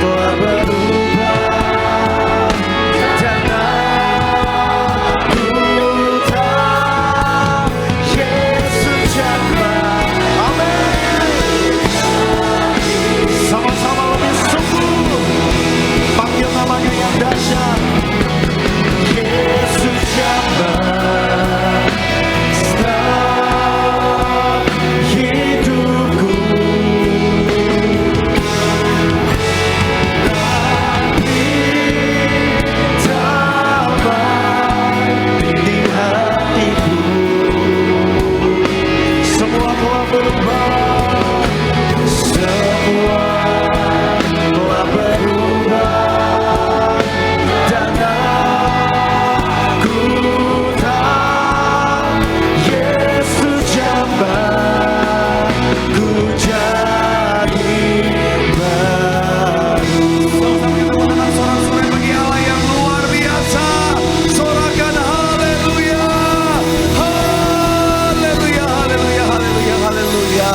telah berubah dan aku tahu Yesus jamah. Amin. Sama-sama lebih sungguh panggil namanya yang dahsyat. Yesus jamah, senang hidupku. Damai di hatiku. Semua telah berubah. Semua telah berubah dan aku tahu Yesus jamah ku jadi baru. Sorak-sorai bagi Allah yang luar biasa. Sorakan haleluya, haleluya, haleluya, haleluya, haleluya.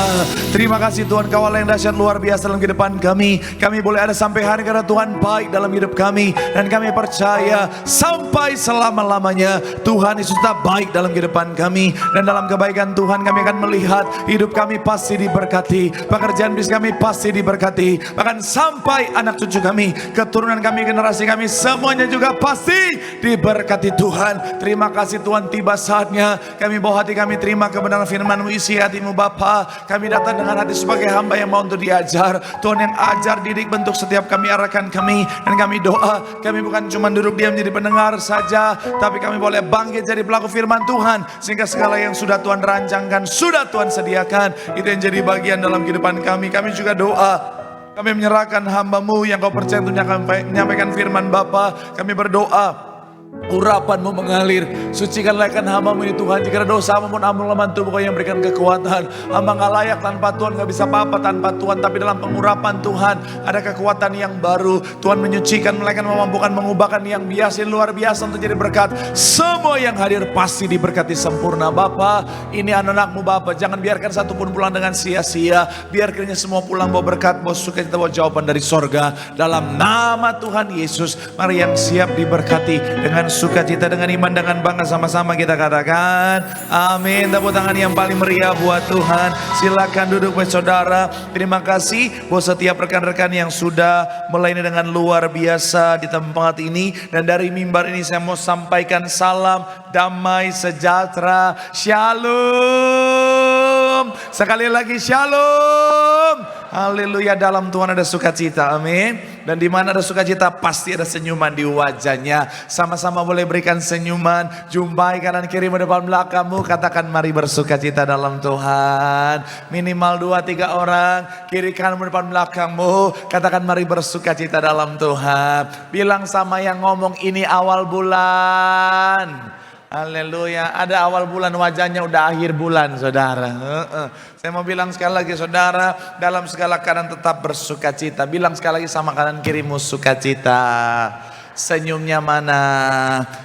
Terima kasih Tuhan, Kau Allah yang dahsyat luar biasa dalam kehidupan kami. Kami boleh ada sampai hari karena Tuhan baik dalam hidup kami. Dan kami percaya sampai selama-lamanya Tuhan Yesus tetap baik dalam kehidupan kami. Dan dalam kebaikan Tuhan kami akan melihat hidup kami pasti diberkati. Pekerjaan bisnis kami pasti diberkati. Bahkan sampai anak cucu kami, keturunan kami, generasi kami, semuanya juga pasti diberkati Tuhan. Terima kasih Tuhan, tiba saatnya kami bawa hati kami terima kebenaran firman-Mu, isi hatimu Bapa. Kami datang dengan hati sebagai hamba yang mau untuk diajar. Tuhan yang ajar, didik, bentuk setiap kami, arahkan kami. Dan kami doa, kami bukan cuma duduk diam jadi pendengar saja, tapi kami boleh bangkit jadi pelaku firman Tuhan. Sehingga segala yang sudah Tuhan rancangkan, sudah Tuhan sediakan, itu yang jadi bagian dalam kehidupan kami. Kami juga doa, kami menyerahkan hamba-Mu yang Kau percaya untuk menyampaikan firman Bapa. Kami berdoa Urapanmu mengalir, sucikanlah kan hamba-Mu ini Tuhan. Jika ada dosa maupun amal lemah tubuh Kau yang berikan kekuatan. Hamba gak layak tanpa Tuhan, gak bisa apa-apa tanpa Tuhan. Tapi dalam pengurapan Tuhan ada kekuatan yang baru. Tuhan menyucikan, melainkan memampukan, mengubahkan yang biasa, luar biasa untuk jadi berkat. Semua yang hadir pasti diberkati sempurna. Bapa, ini anak-anak-Mu Bapa, jangan biarkan satu pun pulang dengan sia-sia. Biarkannya semua pulang bawa berkat, bawa sukacita, bawa jawaban dari sorga. Dalam nama Tuhan Yesus, mari yang siap diberkati dengan sukacita, dengan iman, dengan bangga, sama-sama kita katakan amin. Tepuk tangan yang paling meriah buat Tuhan. Silakan duduk buat saudara. Terima kasih buat setiap rekan-rekan yang sudah melayani dengan luar biasa di tempat ini. Dan dari mimbar ini saya mau sampaikan salam damai sejahtera, shalom. Sekali lagi shalom. Haleluya, dalam Tuhan ada sukacita, amin. Dan di mana ada sukacita pasti ada senyuman di wajahnya. Sama-sama boleh berikan senyuman. Jumpai kanan kiri depan belakangmu, katakan mari bersukacita dalam Tuhan. Minimal 2-3 orang, kiri kanan depan belakangmu, katakan mari bersukacita dalam Tuhan. Bilang sama yang ngomong, ini awal bulan. Haleluya, ada awal bulan, wajahnya udah akhir bulan saudara. Saya mau bilang sekali lagi saudara, dalam segala keadaan tetap bersukacita. Bilang sekali lagi sama kanan kirimu, sukacita. Senyumnya mana?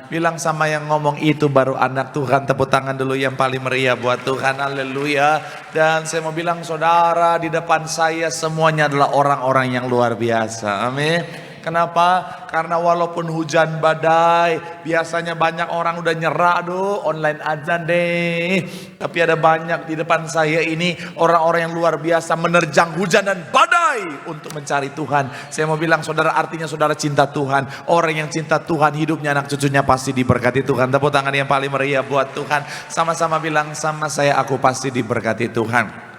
Bilang sama yang ngomong, itu baru anak Tuhan. Tepuk tangan dulu yang paling meriah buat Tuhan. Haleluya. Dan saya mau bilang saudara, di depan saya semuanya adalah orang-orang yang luar biasa. Amin. Kenapa? Karena walaupun hujan badai, biasanya banyak orang udah nyerah, aduh online aja deh. Tapi ada banyak di depan saya ini orang-orang yang luar biasa menerjang hujan dan badai untuk mencari Tuhan. Saya mau bilang saudara, artinya saudara cinta Tuhan. Orang yang cinta Tuhan, hidupnya anak cucunya pasti diberkati Tuhan. Tepuk tangan yang paling meriah buat Tuhan. Sama-sama bilang sama saya, aku pasti diberkati Tuhan.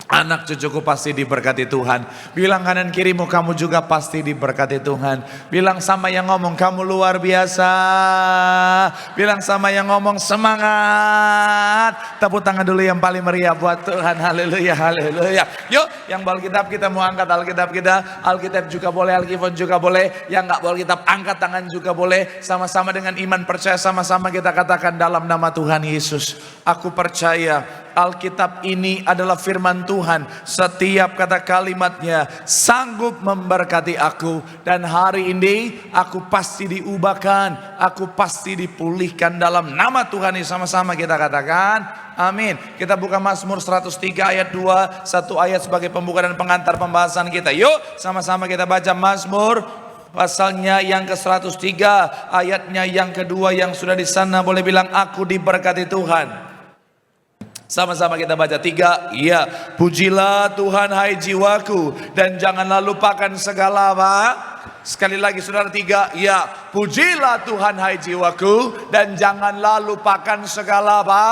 Anak cucuku pasti diberkati Tuhan. Bilang kanan kirimu, kamu juga pasti diberkati Tuhan. Bilang sama yang ngomong, kamu luar biasa. Bilang sama yang ngomong, semangat. Tepuk tangan dulu yang paling meriah buat Tuhan. Haleluya, haleluya. Yuk, yang bawa Alkitab kita mau angkat Alkitab kita. Alkitab juga boleh, Alkifon juga boleh. Yang gak bawa Alkitab angkat tangan juga boleh. Sama-sama dengan iman percaya, sama-sama kita katakan dalam nama Tuhan Yesus, aku percaya Alkitab ini adalah firman Tuhan. Setiap kata kalimatnya sanggup memberkati aku. Dan hari ini aku pasti diubahkan, aku pasti dipulihkan dalam nama Tuhan ini. Sama-sama kita katakan amin. Kita buka Mazmur 103 ayat 2, satu ayat sebagai pembuka dan pengantar pembahasan kita. Yuk sama-sama kita baca Mazmur pasalnya yang ke-103 ayatnya yang kedua. Yang sudah di sana boleh bilang, aku diberkati Tuhan. Sama-sama kita baca 3. Ya, pujilah Tuhan hai jiwaku, dan janganlah lupakan segala apa. Sekali lagi saudara, 3. Ya, pujilah Tuhan hai jiwaku, dan janganlah lupakan segala apa?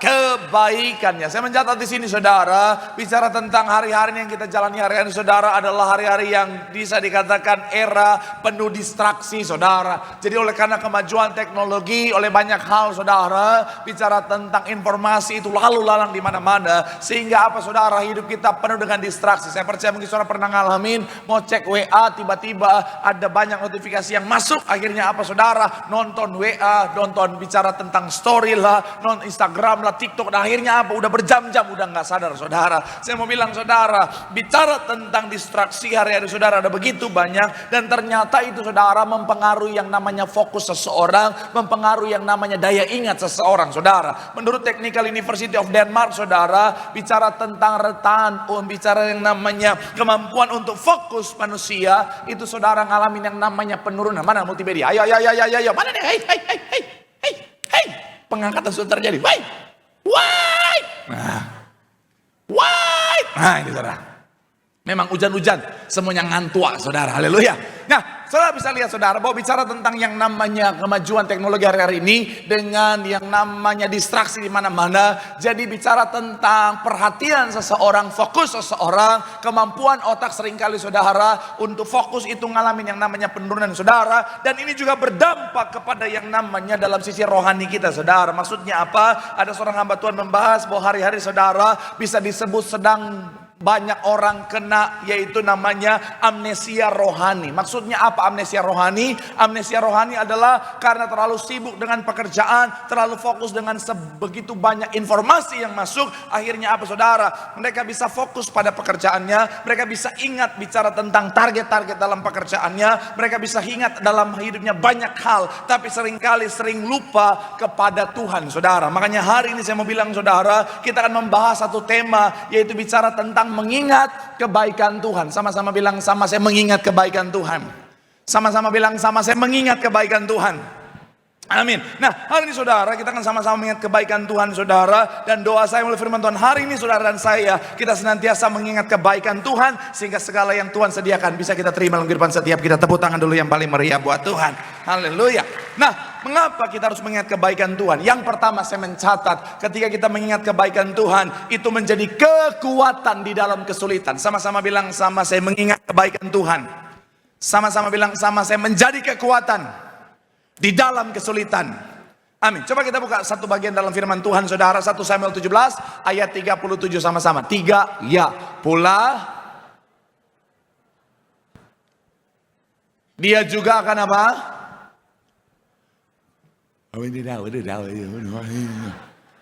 Kebaikannya. Saya mencatat di sini saudara, bicara tentang hari-hari yang kita jalani hari-hari saudara adalah hari-hari yang bisa dikatakan era penuh distraksi saudara. Jadi oleh karena kemajuan teknologi, oleh banyak hal saudara, bicara tentang informasi itu lalu lalang di mana-mana, sehingga apa saudara, hidup kita penuh dengan distraksi. Saya percaya mungkin saudara pernah ngalamin mau cek WA, tiba-tiba ada banyak notifikasi yang masuk. Akhirnya apa saudara, nonton WA, nonton bicara tentang story lah, nonton Instagram lah, TikTok, dan akhirnya apa, udah berjam-jam udah nggak sadar saudara. Saya mau bilang saudara, bicara tentang distraksi hari-hari saudara ada begitu banyak, dan ternyata itu saudara mempengaruhi yang namanya fokus seseorang, mempengaruhi yang namanya daya ingat seseorang saudara. Menurut Technical University of Denmark saudara, bicara tentang retaan, bicara yang namanya kemampuan untuk fokus manusia itu saudara ngalamin yang namanya penurunan. Mana multimedia? Ayo, mana nih? Hey, pengangkatan sudah terjadi. Why? Nah ini saudara, memang hujan-hujan semuanya ngantuk saudara. Haleluya. Nah saudara bisa lihat saudara, bahwa bicara tentang yang namanya kemajuan teknologi hari-hari ini dengan yang namanya distraksi di mana-mana. Jadi bicara tentang perhatian seseorang, fokus seseorang, kemampuan otak seringkali saudara untuk fokus itu ngalamin yang namanya penurunan saudara. Dan ini juga berdampak kepada yang namanya dalam sisi rohani kita saudara. Maksudnya apa? Ada seorang hamba Tuhan membahas bahwa hari-hari saudara bisa disebut sedang banyak orang kena, yaitu namanya amnesia rohani. Maksudnya apa amnesia rohani? Amnesia rohani adalah karena terlalu sibuk dengan pekerjaan, terlalu fokus dengan sebegitu banyak informasi yang masuk. Akhirnya apa saudara? Mereka bisa fokus pada pekerjaannya, mereka bisa ingat bicara tentang target-target dalam pekerjaannya, mereka bisa ingat dalam hidupnya banyak hal, tapi seringkali sering lupa kepada Tuhan saudara. Makanya hari ini saya mau bilang saudara, kita akan membahas satu tema, yaitu bicara tentang mengingat kebaikan Tuhan. Sama-sama bilang sama saya mengingat kebaikan Tuhan. Sama-sama bilang sama saya mengingat kebaikan Tuhan. Amin. Nah hari ini saudara, kita akan sama-sama mengingat kebaikan Tuhan saudara. Dan doa saya melalui firman Tuhan hari ini saudara dan saya, kita senantiasa mengingat kebaikan Tuhan, sehingga segala yang Tuhan sediakan bisa kita terima dalam kehidupan setiap kita. Tepuk tangan dulu yang paling meriah buat Tuhan. Haleluya. Nah, mengapa kita harus mengingat kebaikan Tuhan? Yang pertama saya mencatat, ketika kita mengingat kebaikan Tuhan, itu menjadi kekuatan di dalam kesulitan. Sama-sama bilang sama saya mengingat kebaikan Tuhan. Sama-sama bilang sama saya menjadi kekuatan di dalam kesulitan. Amin. Coba kita buka satu bagian dalam firman Tuhan saudara, 1 Samuel 17 ayat 37 sama-sama. 3 ya pula dia juga akan apa?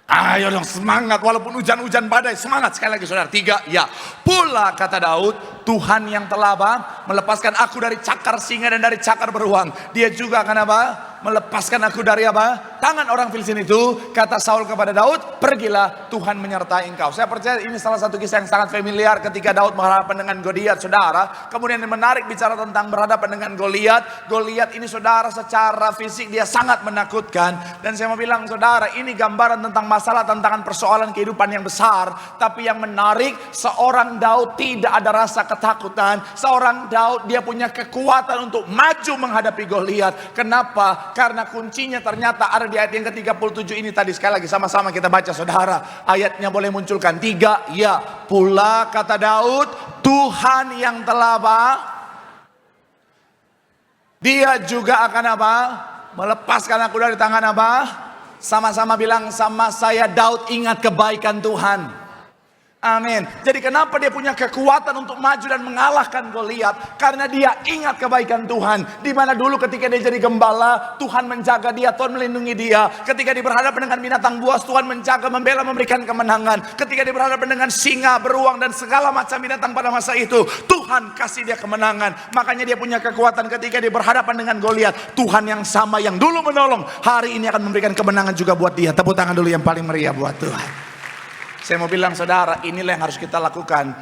Ayo dong semangat, walaupun hujan-hujan badai, semangat sekali lagi saudara. 3 ya pula kata Daud, Tuhan yang telah apa? Melepaskan aku dari cakar singa dan dari cakar beruang, dia juga akan apa? Melepaskan aku dari apa? Tangan orang Filistin itu. Kata Saul kepada Daud, pergilah, Tuhan menyertai engkau. Saya percaya ini salah satu kisah yang sangat familiar ketika Daud berhadapan dengan Goliat saudara. Kemudian yang menarik bicara tentang berhadapan dengan Goliat. Goliat ini saudara secara fisik dia sangat menakutkan. Dan saya mau bilang saudara, ini gambaran tentang masalah, tantangan, persoalan kehidupan yang besar. Tapi yang menarik, seorang Daud tidak ada rasa ketakutan. Seorang Daud dia punya kekuatan untuk maju menghadapi Goliat. Kenapa? Karena kuncinya ternyata ada di ayat yang ke-37 ini tadi. Sekali lagi sama-sama kita baca saudara. Ayatnya boleh munculkan. 3 ya pula kata Daud, Tuhan yang telah apa? Dia juga akan apa? Melepaskan aku dari tangan apa? Sama-sama bilang sama saya, Daud ingat kebaikan Tuhan. Amin. Jadi kenapa dia punya kekuatan untuk maju dan mengalahkan Goliat? Karena dia ingat kebaikan Tuhan. Di mana dulu ketika dia jadi gembala, Tuhan menjaga dia, Tuhan melindungi dia. Ketika dia berhadapan dengan binatang buas, Tuhan menjaga, membela, memberikan kemenangan. Ketika dia berhadapan dengan singa, beruang dan segala macam binatang pada masa itu, Tuhan kasih dia kemenangan. Makanya dia punya kekuatan ketika dia berhadapan dengan Goliat. Tuhan yang sama yang dulu menolong, hari ini akan memberikan kemenangan juga buat dia. Tepuk tangan dulu yang paling meriah buat Tuhan. Saya mau bilang saudara, inilah yang harus kita lakukan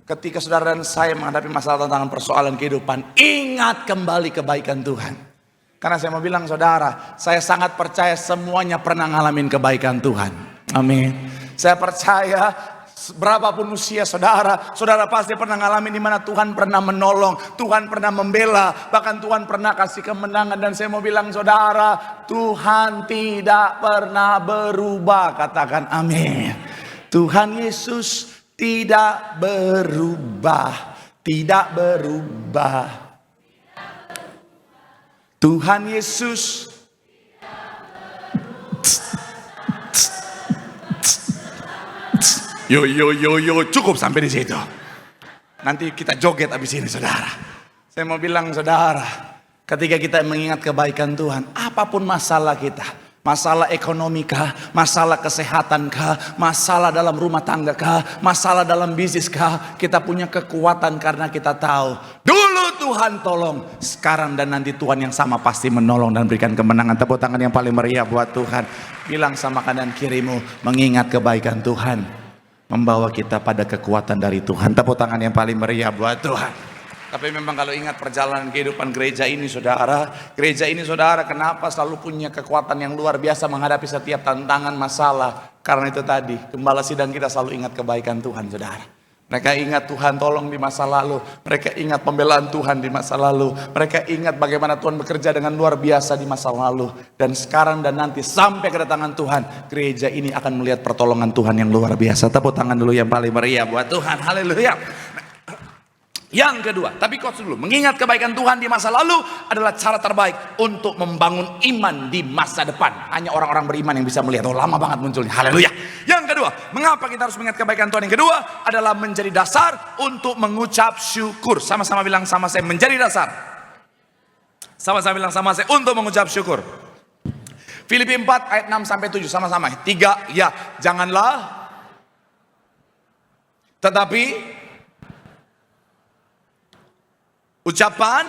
ketika saudara dan saya menghadapi masalah, tantangan, persoalan kehidupan. Ingat kembali kebaikan Tuhan. Karena saya mau bilang saudara, saya sangat percaya semuanya pernah ngalamin kebaikan Tuhan. Amin. Saya percaya berapapun usia saudara, saudara pasti pernah ngalamin di mana Tuhan pernah menolong, Tuhan pernah membela, bahkan Tuhan pernah kasih kemenangan. Dan saya mau bilang saudara, Tuhan tidak pernah berubah. Katakan amin. Tuhan Yesus tidak berubah, tidak berubah. Tuhan Yesus yo cukup sampai di situ. Nanti kita joget abis ini saudara. Saya mau bilang saudara, ketika kita mengingat kebaikan Tuhan, apapun masalah kita, masalah ekonomi kah, masalah kesehatan kah, masalah dalam rumah tangga kah, masalah dalam bisnis kah, kita punya kekuatan karena kita tahu dulu Tuhan tolong, sekarang dan nanti Tuhan yang sama pasti menolong dan berikan kemenangan. Tepuk tangan yang paling meriah buat Tuhan. Bilang sama kanan kirimu, mengingat kebaikan Tuhan membawa kita pada kekuatan dari Tuhan. Tepuk tangan yang paling meriah buat Tuhan. Tapi memang kalau ingat perjalanan kehidupan gereja ini saudara, kenapa selalu punya kekuatan yang luar biasa menghadapi setiap tantangan, masalah? Karena itu tadi, gembala sidang kita selalu ingat kebaikan Tuhan saudara. Mereka ingat Tuhan tolong di masa lalu, mereka ingat pembelaan Tuhan di masa lalu, mereka ingat bagaimana Tuhan bekerja dengan luar biasa di masa lalu. Dan sekarang dan nanti sampai kedatangan Tuhan, gereja ini akan melihat pertolongan Tuhan yang luar biasa. Tepuk tangan dulu yang paling meriah buat Tuhan. Haleluya. Yang kedua, tapi coach dulu, mengingat kebaikan Tuhan di masa lalu adalah cara terbaik untuk membangun iman di masa depan. Hanya orang-orang beriman yang bisa melihat. Oh, lama banget munculnya. Haleluya. Yang kedua, mengapa kita harus mengingat kebaikan Tuhan? Yang kedua adalah menjadi dasar untuk mengucap syukur. Sama-sama bilang sama saya, menjadi dasar. Sama-sama bilang sama saya, untuk mengucap syukur. Filipi 4 ayat 6 sampai 7 sama-sama. 3, ya, janganlah tetapi ucapan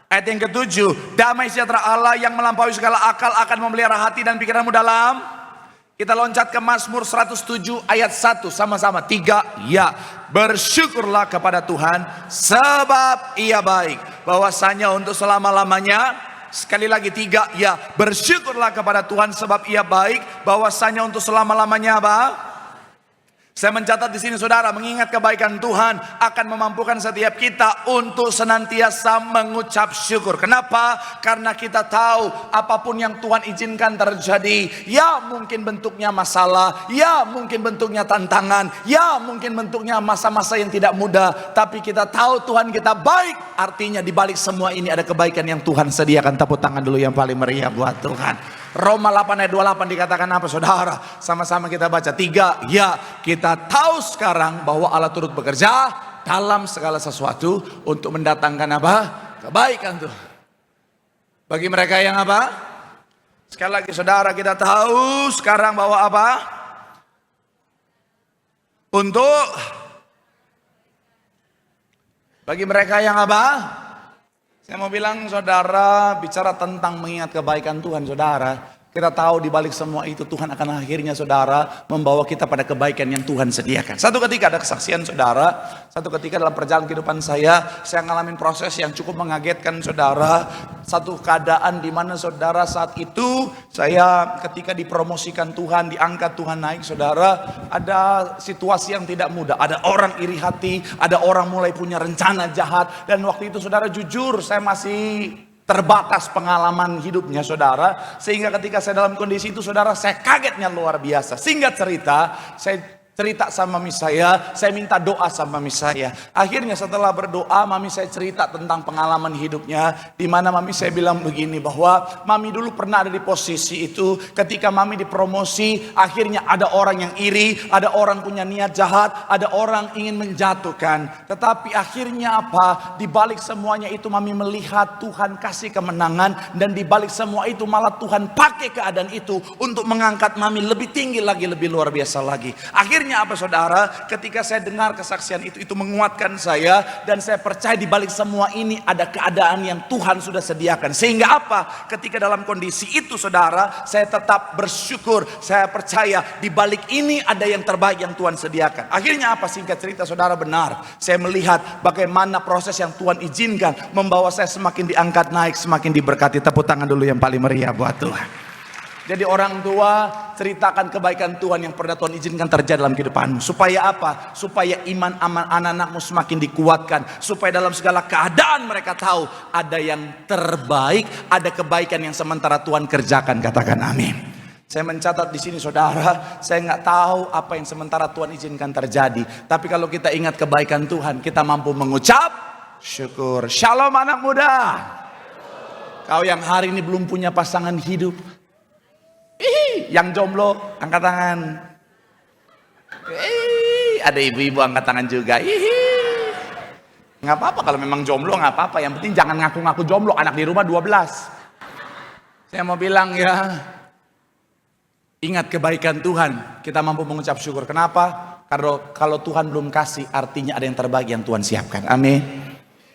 ayat yang ke-7, damai sejahtera Allah yang melampaui segala akal akan memelihara hati dan pikiranmu dalam. Kita loncat ke Mazmur 107 ayat 1 sama-sama. 3, ya, bersyukurlah kepada Tuhan sebab Ia baik, bahwasanya untuk selama-lamanya. Sekali lagi 3, ya, bersyukurlah kepada Tuhan sebab Ia baik, bahwasanya untuk selama-lamanya apa? Saya mencatat di sini saudara, mengingat kebaikan Tuhan akan memampukan setiap kita untuk senantiasa mengucap syukur. Kenapa? Karena kita tahu apapun yang Tuhan izinkan terjadi, ya mungkin bentuknya masalah, ya mungkin bentuknya tantangan, ya mungkin bentuknya masa-masa yang tidak mudah, tapi kita tahu Tuhan kita baik. Artinya di balik semua ini ada kebaikan yang Tuhan sediakan. Tepuk tangan dulu yang paling meriah buat Tuhan. Roma 8 ayat 28 dikatakan apa saudara? Sama-sama kita baca. 3, ya, kita tahu sekarang bahwa Allah turut bekerja dalam segala sesuatu untuk mendatangkan apa? Kebaikan tuh. Bagi mereka yang apa? Sekali lagi saudara, kita tahu sekarang bahwa apa? Untuk bagi mereka yang apa? Saya mau bilang saudara, bicara tentang mengingat kebaikan Tuhan saudara, kita tahu di balik semua itu Tuhan akan akhirnya saudara membawa kita pada kebaikan yang Tuhan sediakan. Satu ketika ada kesaksian saudara, satu ketika dalam perjalanan kehidupan saya ngalamin proses yang cukup mengagetkan saudara. Satu keadaan di mana saudara saat itu saya ketika dipromosikan Tuhan, diangkat Tuhan naik saudara, ada situasi yang tidak mudah. Ada orang iri hati, ada orang mulai punya rencana jahat, dan waktu itu saudara jujur saya masih terbatas pengalaman hidupnya saudara, sehingga ketika saya dalam kondisi itu saudara, saya kagetnya luar biasa. Singkat cerita, saya cerita sama mami saya minta doa sama mami saya. Akhirnya setelah berdoa, mami saya cerita tentang pengalaman hidupnya, di mana mami saya bilang begini, bahwa mami dulu pernah ada di posisi itu ketika mami dipromosi, akhirnya ada orang yang iri, ada orang punya niat jahat, ada orang ingin menjatuhkan. Tetapi akhirnya apa? Di balik semuanya itu mami melihat Tuhan kasih kemenangan, dan di balik semua itu malah Tuhan pakai keadaan itu untuk mengangkat mami lebih tinggi lagi, lebih luar biasa lagi. Akhirnya apa saudara, ketika saya dengar kesaksian itu menguatkan saya, dan saya percaya di balik semua ini ada keadaan yang Tuhan sudah sediakan. Sehingga apa? Ketika dalam kondisi itu saudara, saya tetap bersyukur. Saya percaya di balik ini ada yang terbaik yang Tuhan sediakan. Akhirnya apa? Singkat cerita saudara, benar, saya melihat bagaimana proses yang Tuhan izinkan membawa saya semakin diangkat naik, semakin diberkati. Tepuk tangan dulu yang paling meriah buat Tuhan. Jadi orang tua, ceritakan kebaikan Tuhan yang pernah Tuhan izinkan terjadi dalam kehidupanmu. Supaya apa? Supaya iman aman anak-anakmu semakin dikuatkan. Supaya dalam segala keadaan mereka tahu ada yang terbaik, ada kebaikan yang sementara Tuhan kerjakan. Katakan amin. Saya mencatat di sini saudara, saya nggak tahu apa yang sementara Tuhan izinkan terjadi. Tapi kalau kita ingat kebaikan Tuhan, kita mampu mengucap syukur. Shalom anak muda. Kau yang hari ini belum punya pasangan hidup, yang jomblo angkat tangan. Ada ibu-ibu angkat tangan juga. Nggak apa-apa kalau memang jomblo, nggak apa-apa. Yang penting jangan ngaku-ngaku jomblo, anak di rumah 12. Saya mau bilang ya, ingat kebaikan Tuhan, kita mampu mengucap syukur. Kenapa? Karena kalau Tuhan belum kasih, artinya ada yang terbaik yang Tuhan siapkan. Amin.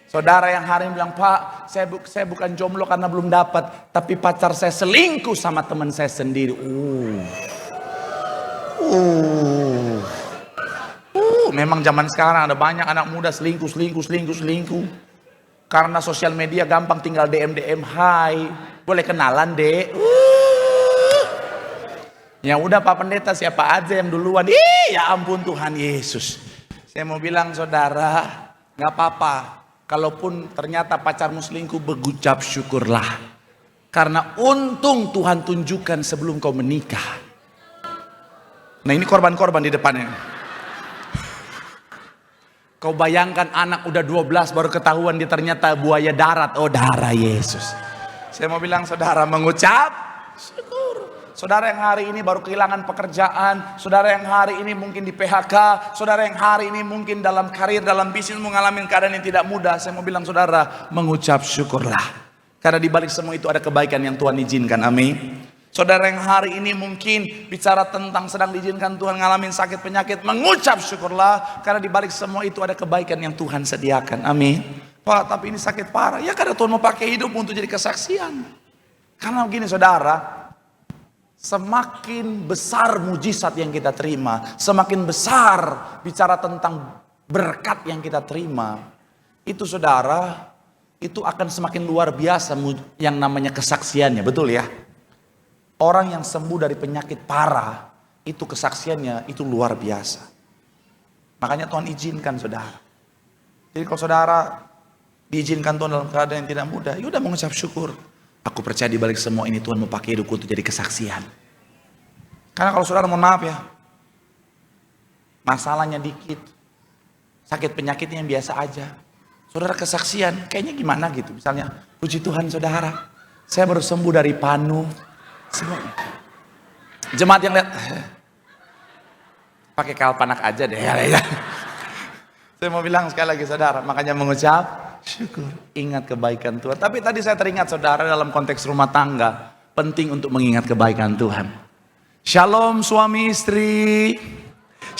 Saudara yang hari ini bilang, Pak, saya bukan jomblo karena belum dapat, tapi pacar saya selingkuh sama teman saya sendiri. Memang zaman sekarang ada banyak anak muda selingkuh. Karena sosial media gampang, tinggal DM, hai, boleh kenalan dek. Ya udah Pak Pendeta, siapa aja yang duluan. Ya ampun Tuhan Yesus. Saya mau bilang saudara, nggak apa-apa. Kalaupun ternyata pacarmu selingkuh, berucap syukurlah. Karena untung Tuhan tunjukkan sebelum kau menikah. Nah ini korban-korban di depannya. Kau bayangkan anak udah 12 baru ketahuan dia ternyata buaya darat. Oh, darah Yesus. Saya mau bilang saudara, mengucap syukur. Saudara yang hari ini baru kehilangan pekerjaan, saudara yang hari ini mungkin di PHK, saudara yang hari ini mungkin dalam karir, dalam bisnis mengalami keadaan yang tidak mudah. Saya mau bilang saudara, mengucap syukurlah. Karena di balik semua itu ada kebaikan yang Tuhan izinkan. Amin. Saudara yang hari ini mungkin bicara tentang sedang diizinkan Tuhan ngalamin sakit penyakit, mengucap syukurlah. Karena di balik semua itu ada kebaikan yang Tuhan sediakan. Amin. Pak, tapi ini sakit parah. Ya karena Tuhan mau pakai hidup untuk jadi kesaksian. Karena begini saudara, semakin besar mujizat yang kita terima, semakin besar bicara tentang berkat yang kita terima, itu saudara, itu akan semakin luar biasa yang namanya kesaksiannya. Betul ya? Orang yang sembuh dari penyakit parah, itu kesaksiannya itu luar biasa. Makanya Tuhan izinkan saudara. Jadi kalau saudara diizinkan Tuhan dalam keadaan yang tidak mudah, ya udah mengucap syukur. Aku percaya di balik semua ini Tuhan mau pakai hidupku untuk jadi kesaksian. Karena kalau saudara mohon maaf ya, masalahnya dikit, sakit penyakitnya yang biasa aja, saudara kesaksian, kayaknya gimana gitu. Misalnya, puji Tuhan saudara, saya baru sembuh dari panu. Semua jemaat yang lihat pakai kalpanak aja deh ya. Saya mau bilang sekali lagi saudara, makanya mengucap syukur, ingat kebaikan Tuhan. Tapi tadi saya teringat saudara, dalam konteks rumah tangga penting untuk mengingat kebaikan Tuhan. Shalom suami istri,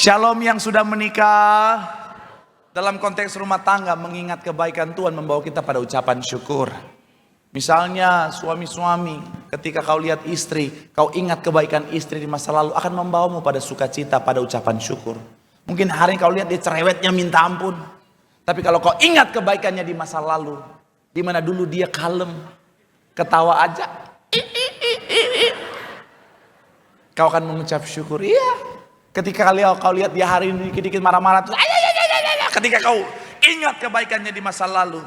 shalom yang sudah menikah. Dalam konteks rumah tangga mengingat kebaikan Tuhan membawa kita pada ucapan syukur. Misalnya suami-suami, ketika kau lihat istri, kau ingat kebaikan istri di masa lalu, akan membawamu pada sukacita, pada ucapan syukur. Mungkin hari ini kau lihat dia cerewetnya minta ampun, tapi kalau kau ingat kebaikannya di masa lalu, di mana dulu dia kalem, ketawa aja, kau akan mengucap syukur. Iya. Ketika kau lihat dia hari ini dikit-dikit marah-marah, ketika kau ingat kebaikannya di masa lalu,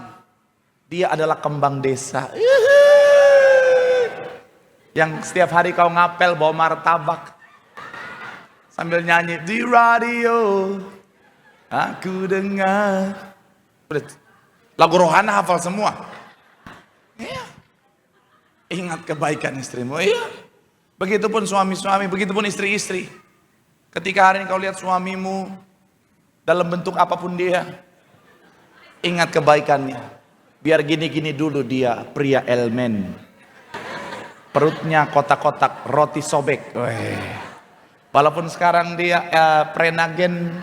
dia adalah kembang desa yang setiap hari kau ngapel bawa martabak sambil nyanyi di radio aku dengar. Lagu rohana hafal semua. Iya. Ingat kebaikan istrimu. Iya. Begitupun suami-suami, begitupun istri-istri. Ketika hari ini kau lihat suamimu dalam bentuk apapun dia, ingat kebaikannya. Biar gini-gini dulu dia, pria elemen. Perutnya kotak-kotak, roti sobek. Walaupun sekarang dia prenagen,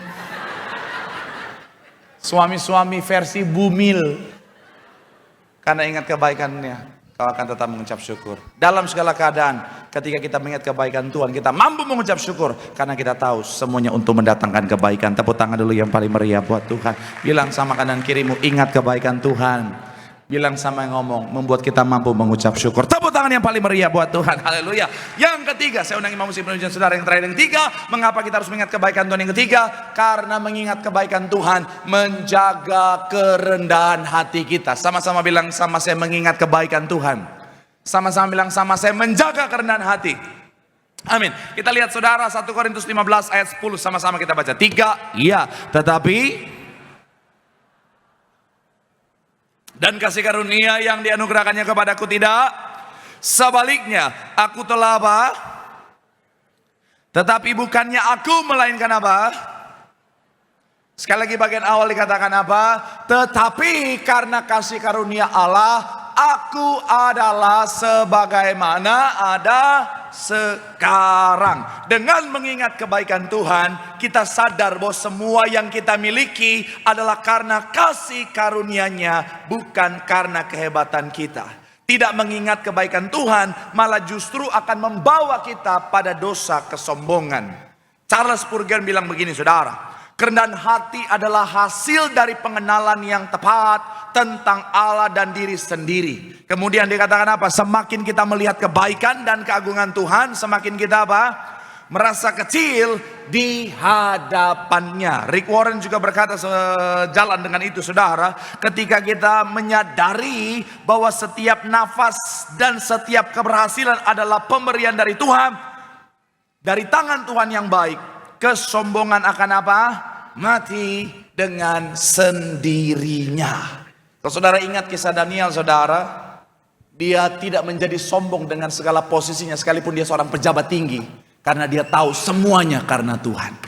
suami-suami versi bumil. Karena ingat kebaikannya, kau akan tetap mengucap syukur. Dalam segala keadaan, ketika kita mengingat kebaikan Tuhan, kita mampu mengucap syukur. Karena kita tahu semuanya untuk mendatangkan kebaikan. Tepuk tangan dulu yang paling meriah buat Tuhan. Bilang sama kanan kirimu, ingat kebaikan Tuhan. Bilang sama yang ngomong, membuat kita mampu mengucap syukur. Tepuk tangan yang paling meriah buat Tuhan. Haleluya. Yang ketiga, saya undang imam musik penujuan saudara yang terakhir. Yang ketiga, mengapa kita harus mengingat kebaikan Tuhan? Yang ketiga, karena mengingat kebaikan Tuhan menjaga kerendahan hati kita. Sama-sama bilang sama saya, mengingat kebaikan Tuhan. Sama-sama bilang sama saya, menjaga kerendahan hati. Amin. Kita lihat saudara 1 Korintus 15 ayat 10. Sama-sama kita baca. 3, iya, tetapi dan kasih karunia yang dianugerahkannya kepadaku tidak. Sebaliknya, aku telah apa? Tetapi bukannya aku, melainkan apa? Sekali lagi bagian awal dikatakan apa? Tetapi karena kasih karunia Allah, aku adalah sebagaimana ada sekarang. Dengan mengingat kebaikan Tuhan, kita sadar bahwa semua yang kita miliki adalah karena kasih karunia-Nya, bukan karena kehebatan kita. Tidak mengingat kebaikan Tuhan malah justru akan membawa kita pada dosa kesombongan. Charles Spurgeon bilang begini saudara, kerendahan hati adalah hasil dari pengenalan yang tepat tentang Allah dan diri sendiri. Kemudian dikatakan apa? Semakin kita melihat kebaikan dan keagungan Tuhan, semakin kita apa? Merasa kecil di hadapannya. Rick Warren juga berkata sejalan dengan itu saudara, ketika kita menyadari bahwa setiap nafas dan setiap keberhasilan adalah pemberian dari Tuhan, dari tangan Tuhan yang baik, kesombongan akan apa? mati dengan sendirinya. Kalau saudara ingat kisah Daniel, saudara, dia tidak menjadi sombong dengan segala posisinya, sekalipun dia seorang pejabat tinggi, karena dia tahu semuanya karena Tuhan.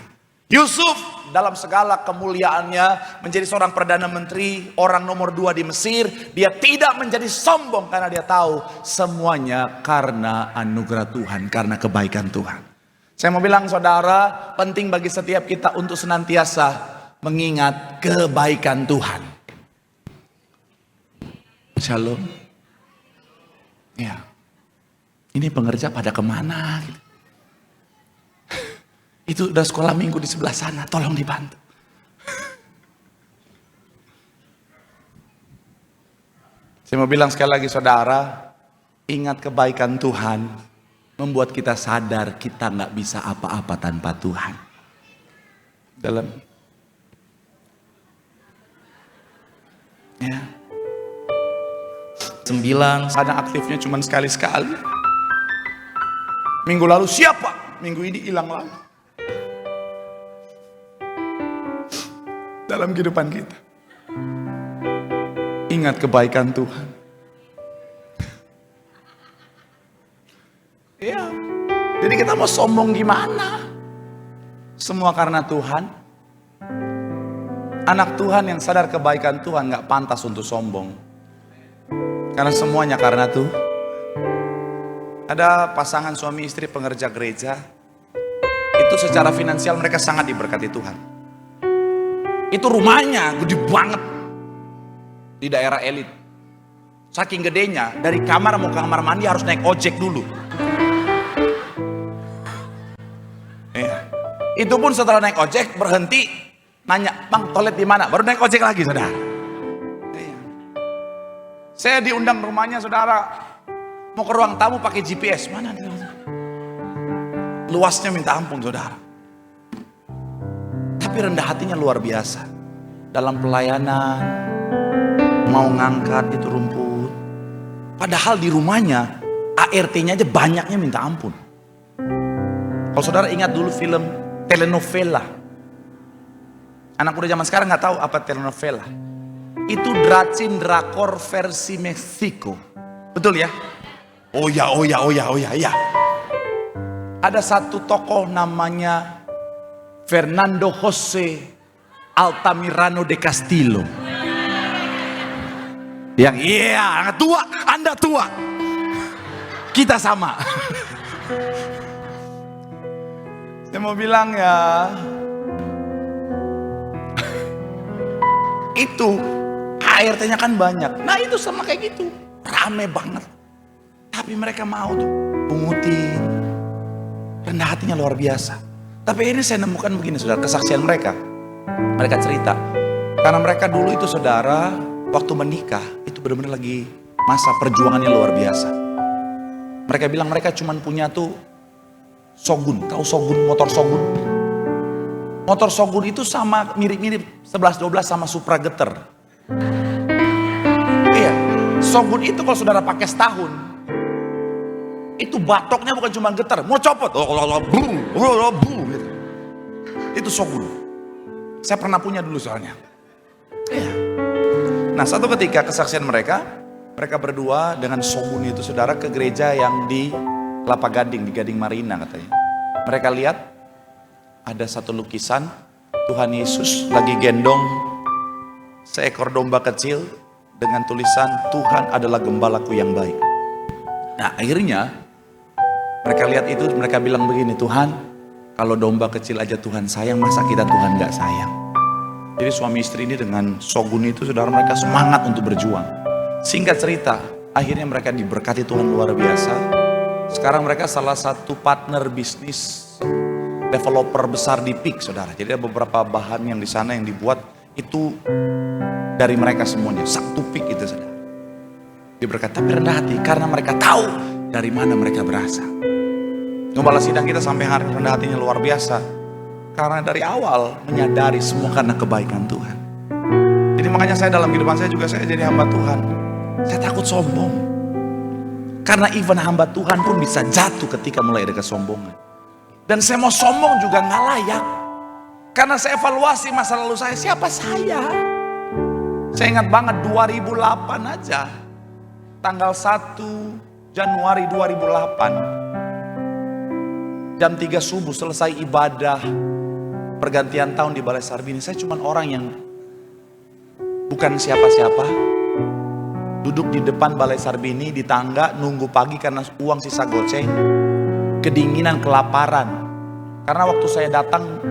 Yusuf dalam segala kemuliaannya menjadi seorang perdana menteri, orang nomor 2 di Mesir, dia tidak menjadi sombong karena dia tahu semuanya karena anugerah Tuhan, karena kebaikan Tuhan. Saya mau bilang saudara, penting bagi setiap kita untuk senantiasa mengingat kebaikan Tuhan. Shalom. Ya, ini pengerja pada kemana gitu. Itu udah sekolah minggu di sebelah sana, tolong dibantu. Saya mau bilang sekali lagi saudara, ingat kebaikan Tuhan membuat kita sadar kita nggak bisa apa-apa tanpa Tuhan. Dalam ya 9, kadang aktifnya cuma sekali-sekali. Minggu lalu siapa? Minggu ini hilang lagi. Dalam kehidupan kita, ingat kebaikan Tuhan. Ya, jadi kita mau sombong gimana? Semua karena Tuhan. Anak Tuhan yang sadar kebaikan Tuhan gak pantas untuk sombong, karena semuanya karena Tuhan. Ada pasangan suami istri pengerja gereja, itu secara finansial mereka sangat diberkati Tuhan. Itu rumahnya gede banget di daerah elit. Saking gedenya, dari kamar mau ke kamar mandi harus naik ojek dulu. Ya. Itu pun setelah naik ojek berhenti, nanya, "Bang, toilet di mana?" Baru naik ojek lagi, saudara. Ya. Saya diundang rumahnya, saudara, mau ke ruang tamu pakai GPS. Mana? Luasnya minta ampun, saudara. Tapi rendah hatinya luar biasa. Dalam pelayanan, mau ngangkat itu rumput. Padahal di rumahnya, ART-nya aja banyaknya minta ampun. Kalau saudara ingat dulu film telenovela. Anak muda zaman sekarang nggak tahu apa telenovela. Itu drakor versi Meksiko. Betul ya? Oh ya. Ada satu tokoh namanya Fernando Jose Altamirano de Castillo. Yang Anda tua. Kita sama. Saya mau bilang ya, itu ART-nya kan banyak. Nah itu sama kayak gitu, rame banget. Tapi mereka mau tuh pungutin. Rendah hatinya luar biasa. Tapi ini saya nemukan begini, saudara, kesaksian mereka. Mereka cerita, karena mereka dulu itu, saudara, waktu menikah itu benar-benar lagi masa perjuangannya luar biasa. Mereka bilang mereka cuma punya tuh Shogun. Tahu Shogun, motor Shogun? Motor Shogun itu sama, mirip-mirip 11-12 sama Supra Getter. Iya, Shogun itu kalau saudara pakai setahun, itu batoknya bukan cuma getar, mau copot, gitu. Itu Shogun. Saya pernah punya dulu soalnya. Iya. Nah, satu ketika kesaksian mereka berdua dengan Shogun itu, saudara, ke gereja yang di Kelapa Gading, di Gading Marina katanya. Mereka lihat ada satu lukisan Tuhan Yesus lagi gendong seekor domba kecil dengan tulisan Tuhan adalah gembalaku yang baik. Nah, akhirnya mereka lihat itu, mereka bilang begini, Tuhan, kalau domba kecil aja Tuhan sayang, masa kita Tuhan gak sayang? Jadi suami istri ini dengan Shogun itu, saudara, mereka semangat untuk berjuang. Singkat cerita, akhirnya mereka diberkati Tuhan luar biasa. Sekarang mereka salah satu partner bisnis developer besar di PIK, saudara. Jadi ada beberapa bahan yang di sana yang dibuat itu dari mereka semuanya. Satu PIK itu, saudara. Diberkati, tapi rendah hati karena mereka tahu dari mana mereka berasal. Gembala sidang kita sampai hari rendah hatinya luar biasa. Karena dari awal menyadari semua karena kebaikan Tuhan. Jadi makanya saya dalam kehidupan saya juga, saya jadi hamba Tuhan. Saya takut sombong. Karena even hamba Tuhan pun bisa jatuh ketika mulai ada kesombongan. Dan saya mau sombong juga nggak layak. Karena saya evaluasi masa lalu saya, siapa saya? Saya ingat banget 2008 aja. Tanggal 1 Januari 2008. Jam 3 subuh selesai ibadah pergantian tahun di Balai Sarbini. Saya cuma orang yang bukan siapa-siapa. Duduk di depan Balai Sarbini di tangga nunggu pagi karena uang sisa goceng. Kedinginan, kelaparan. Karena waktu saya datang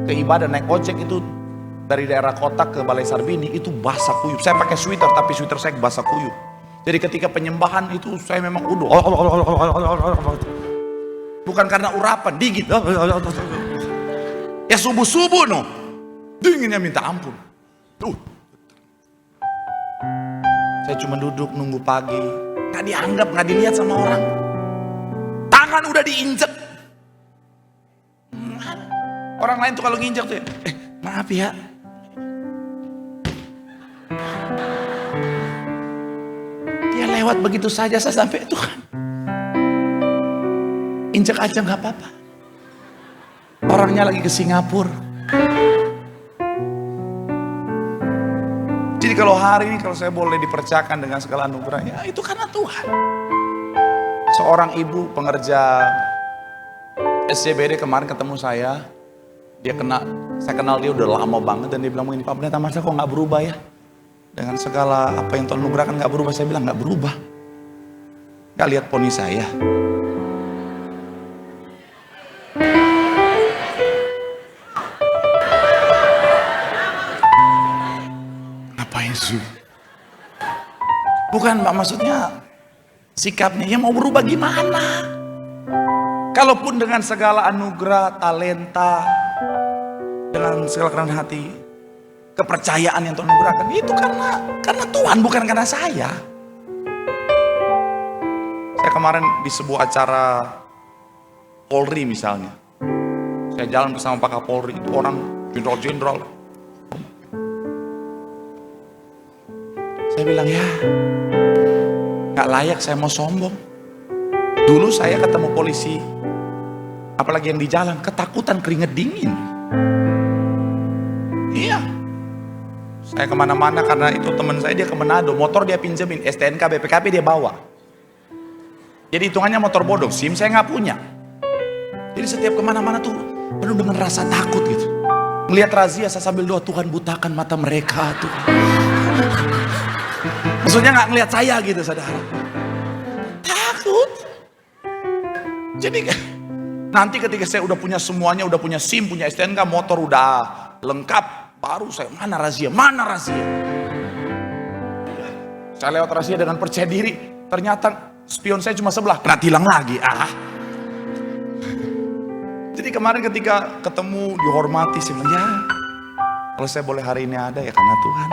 ke ibadah naik ojek itu dari daerah kota ke Balai Sarbini itu basah kuyup. Saya pakai sweater tapi sweater saya basah kuyup. Jadi ketika penyembahan itu saya memang udah bukan karena urapan, dingin. Ya subuh-subuh no. Dinginnya minta ampun. Saya cuma duduk nunggu pagi. Gak dianggap, gak dilihat sama orang. Tangan udah diinjek. Orang lain tuh kalau nginjek tuh maaf ya. Dia lewat begitu saja, saya sampai Tuhan. Injek aja gak apa-apa. Orangnya lagi ke Singapura. Jadi kalau hari ini kalau saya boleh dipercayakan dengan segala anugerahnya, itu karena Tuhan. Seorang ibu pengerja SCBD kemarin ketemu saya. Saya kenal dia udah lama banget dan dia bilang begini, Pak Pendeta Marcel kok gak berubah ya? Dengan segala apa yang Tuhan anugerahkan gak berubah. Saya bilang gak berubah. Gak lihat poni saya. Ngapain sih? Bukan Pak, maksudnya sikapnya ya mau berubah gimana? Kalaupun dengan segala anugerah, talenta, dengan segala kerendahan hati, kepercayaan yang Tuhan anugerahkan, itu karena Tuhan, bukan karena saya. Saya kemarin di sebuah acara Polri misalnya, saya jalan bersama Pak Kapolri, itu orang jenderal-jenderal. Saya bilang ya, gak layak saya mau sombong. Dulu saya ketemu polisi, apalagi yang di jalan, ketakutan, keringet dingin. Iya. Saya kemana-mana karena itu teman saya dia ke Manado, motor dia pinjemin, STNK, BPKB dia bawa. Jadi hitungannya motor bodong, SIM saya nggak punya. Jadi setiap kemana-mana tuh penuh dengan rasa takut gitu. Melihat razia saya sambil doa, Tuhan butakan mata mereka tuh. Maksudnya nggak ngelihat saya gitu saudara. Takut. Jadi nanti ketika saya udah punya semuanya, udah punya SIM, punya STNK, motor udah lengkap, baru saya mana razia. Saya lewat razia dengan percaya diri, ternyata spion saya cuma sebelah, kena tilang lagi. Jadi kemarin ketika ketemu dihormati, saya bilang ya kalau saya boleh hari ini ada ya karena Tuhan.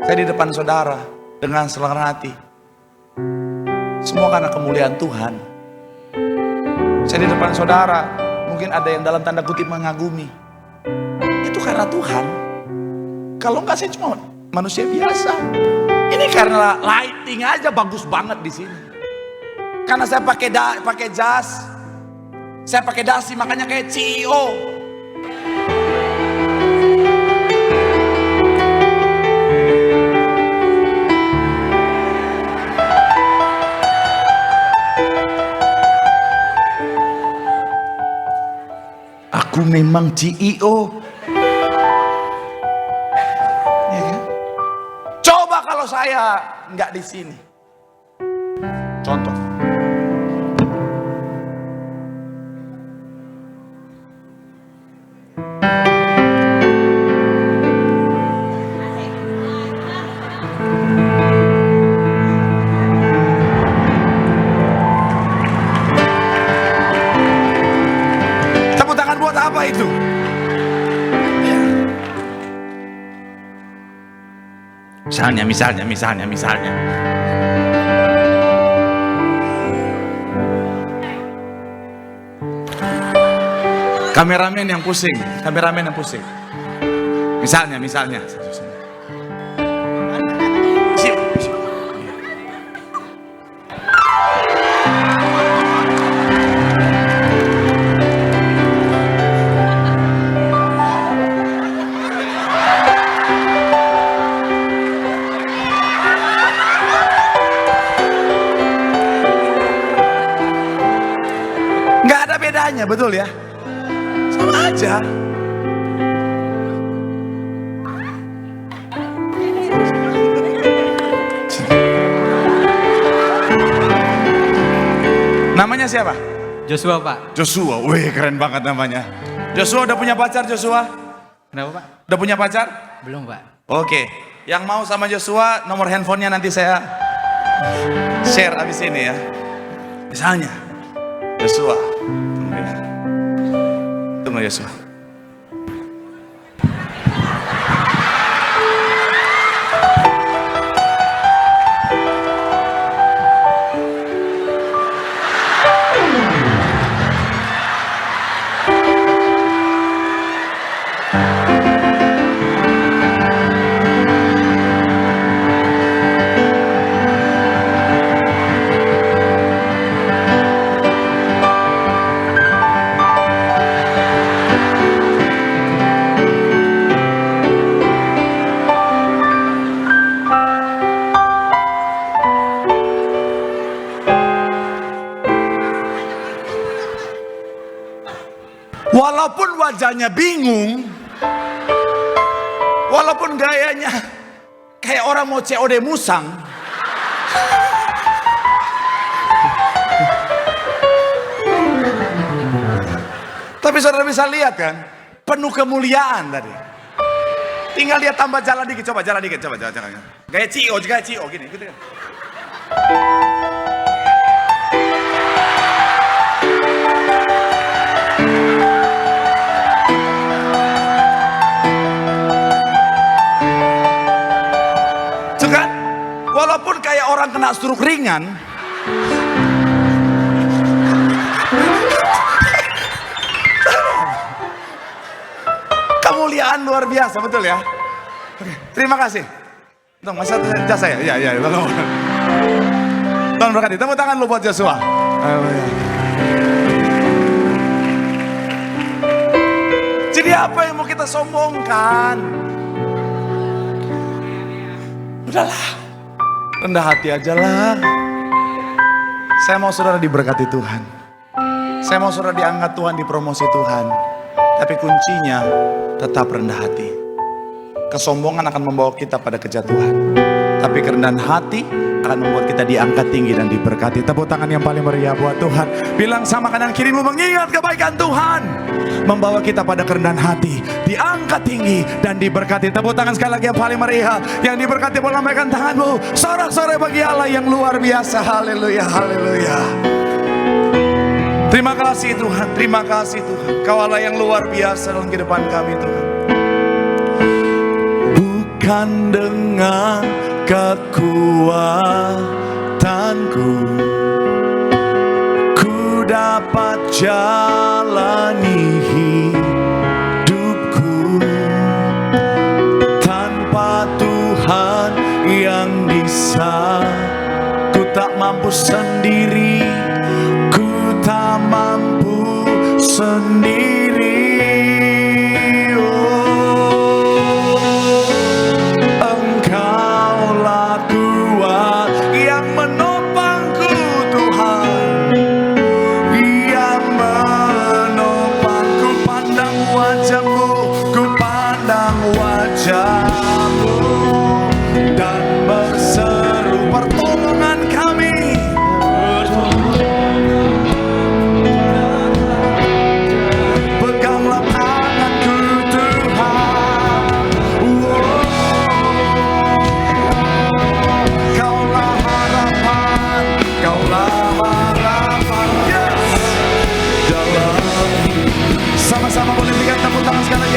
Saya di depan saudara dengan senang hati, semua karena kemuliaan Tuhan. Saya di depan saudara, mungkin ada yang dalam tanda kutip mengagumi. Itu karena Tuhan. Kalau enggak saya cuma manusia biasa. Ini karena lighting aja bagus banget di sini. Karena saya pakai jas, saya pakai dasi, makanya kayak CEO. Aku memang CEO. Ya kan? Coba kalau saya nggak di sini. Contoh. Apa itu? Misalnya. Kameramen yang pusing. Misalnya. wajahnya, betul ya? Sama aja. Namanya siapa? Joshua, Pak. Joshua, wih keren banget namanya. Joshua udah punya pacar Joshua? Kenapa, Pak? Udah punya pacar? Belum, Pak. Oke, yang mau sama Joshua nomor handphonenya nanti saya share abis ini ya. Misalnya, Joshua, tunggu Joshua. Walaupun wajahnya bingung, walaupun gayanya kayak orang mau COD musang, tapi saudara bisa lihat kan, penuh kemuliaan tadi. Tinggal dia tambah jalan dikit, coba jalan dikit, coba jalan. Gaya CEO gini, gitu kan. Kan? Walaupun kayak orang kena stroke ringan, kemuliaan luar biasa, betul ya? Oke, terima kasih. Tunggu, masa jasa ya? Iya, Tuhan berkati. Tepuk tangan lu buat Joshua. Jadi apa yang mau kita sombongkan? Udahlah, rendah hati aja lah. Saya mau saudara diberkati Tuhan. Saya mau saudara diangkat Tuhan, dipromosi Tuhan. Tapi kuncinya tetap rendah hati. Kesombongan akan membawa kita pada kejatuhan. Tapi kerendahan hati akan membuat kita diangkat tinggi dan diberkati. Tepuk tangan yang paling meriah buat Tuhan. Bilang sama kanan kirimu, mengingat kebaikan Tuhan membawa kita pada kerendahan hati, diangkat tinggi dan diberkati. Tepuk tangan sekali lagi yang paling meriah. Yang diberkati, boleh lambaikan tanganmu. Sorak-sorai bagi Allah yang luar biasa. Haleluya, haleluya. Terima kasih Tuhan, terima kasih Tuhan. Kau Allah yang luar biasa dalam kehidupan kami Tuhan. Bukan dengan kekuatanku ku dapat jalani hidupku, tanpa Tuhan yang bisa ku tak mampu sendiri, ku tak mampu sendiri.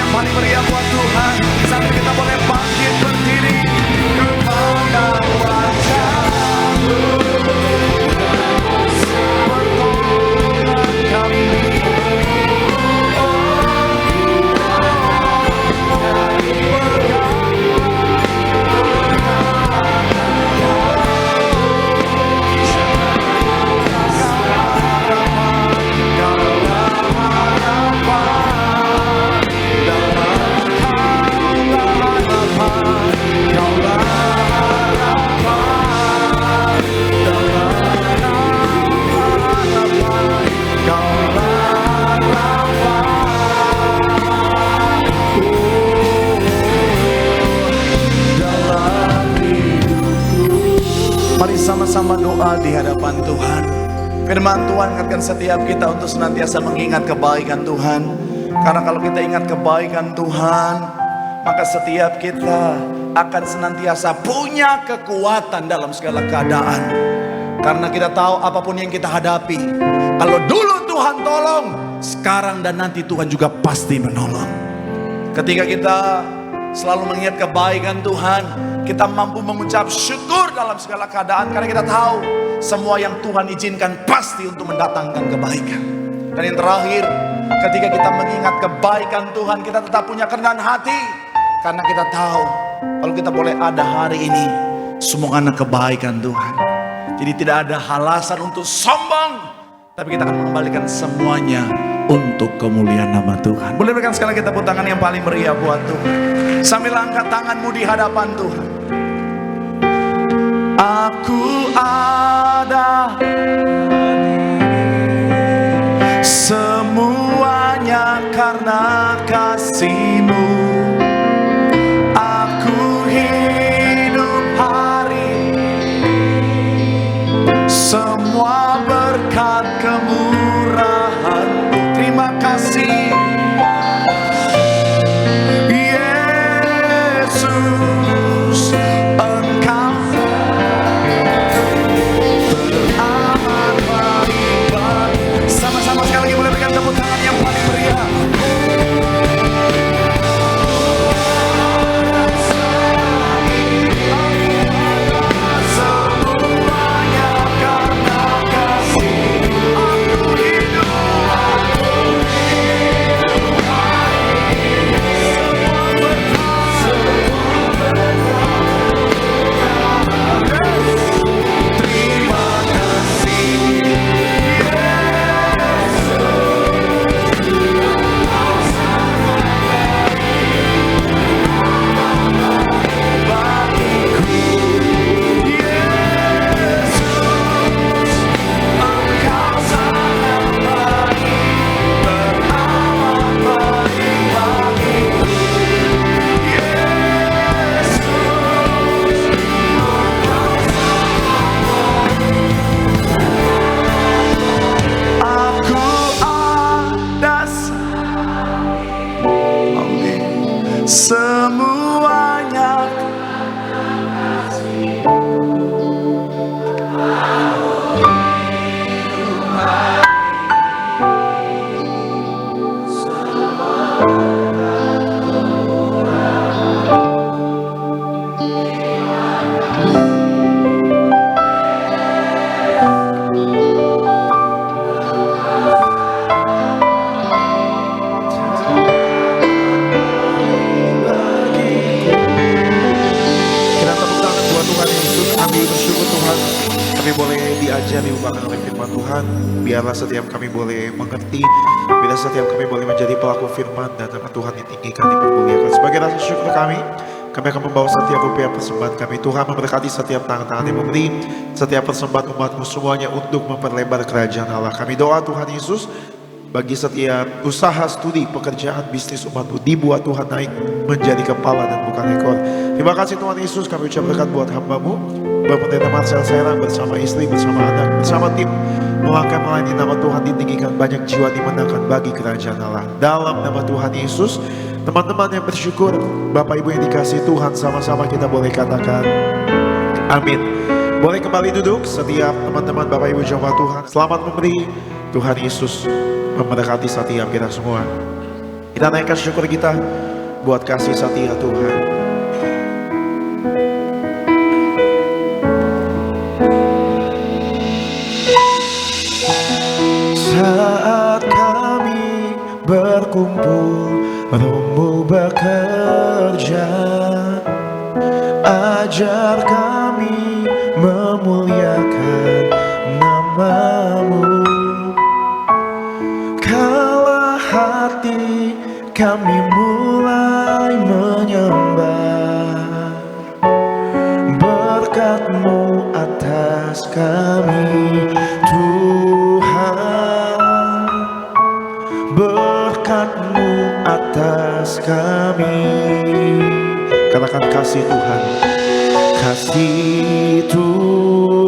Paling meriah buat Tuhan. Sampai kita boleh bangkit berdiri, kepandang wajah-Mu. Mari sama-sama doa di hadapan Tuhan. Firman Tuhan ingatkan setiap kita untuk senantiasa mengingat kebaikan Tuhan. Karena kalau kita ingat kebaikan Tuhan, maka setiap kita akan senantiasa punya kekuatan dalam segala keadaan. Karena kita tahu apapun yang kita hadapi, kalau dulu Tuhan tolong, sekarang dan nanti Tuhan juga pasti menolong. Ketika kita selalu mengingat kebaikan Tuhan, kita mampu mengucap syukur dalam segala keadaan. Karena kita tahu semua yang Tuhan izinkan pasti untuk mendatangkan kebaikan. Dan yang terakhir, ketika kita mengingat kebaikan Tuhan, kita tetap punya kerendahan hati. Karena kita tahu kalau kita boleh ada hari ini, semua karena kebaikan Tuhan. Jadi tidak ada alasan untuk sombong, tapi kita akan mengembalikan semuanya untuk kemuliaan nama Tuhan. Boleh berikan sekali kita tepuk tangan yang paling meriah buat Tuhan. Sambil angkat tanganmu di hadapan Tuhan. Aku ada, semuanya karena kasih-Mu. Aku hidup hari, semua berkat kemurahan-Mu. Terima kasih Yesus, Engkau teramat baik. Sama-sama sekali lagi boleh berikan tepuk tangan yang paling meriah. Semuanya diajari bahkan oleh firman Tuhan. Biarlah setiap kami boleh mengerti, bila setiap kami boleh menjadi pelaku firman, dan nama Tuhan ditinggikan, dipermuliakan. Sebagai rasa syukur kami akan membawa setiap rupiah persembahan kami. Tuhan memberkati setiap tangan-tangan yang memberi, setiap persembahan umat-Mu semuanya untuk memperlebar kerajaan Allah. Kami doa Tuhan Yesus, bagi setiap usaha, studi, pekerjaan, bisnis umat-Mu, dibuat Tuhan naik menjadi kepala dan bukan ekor. Terima kasih Tuhan Yesus, kami ucap berkat buat hamba-Mu, Bapak Pendeta Marcel Serang bersama istri, bersama anak, bersama tim, melangkah melayani nama Tuhan, ditinggikan, banyak jiwa dimenangkan bagi kerajaan Allah. Dalam nama Tuhan Yesus, teman-teman yang bersyukur, Bapak Ibu yang dikasihi Tuhan, sama-sama kita boleh katakan amin. Boleh kembali duduk, setiap teman-teman Bapak Ibu jemaat Tuhan. Selamat memberi, Tuhan Yesus memberkati setiap kita semua. Kita naikkan syukur kita buat kasih setia Tuhan. Saat kami berkumpul, Roh-Mu bekerja, ajar kami memuliakan nama-Mu. Kala hati kami mulai menyembah, berkat-Mu atas kami Tuhan, berkat-Mu atas kami. Katakan kasih Tuhan, kasih Tuhan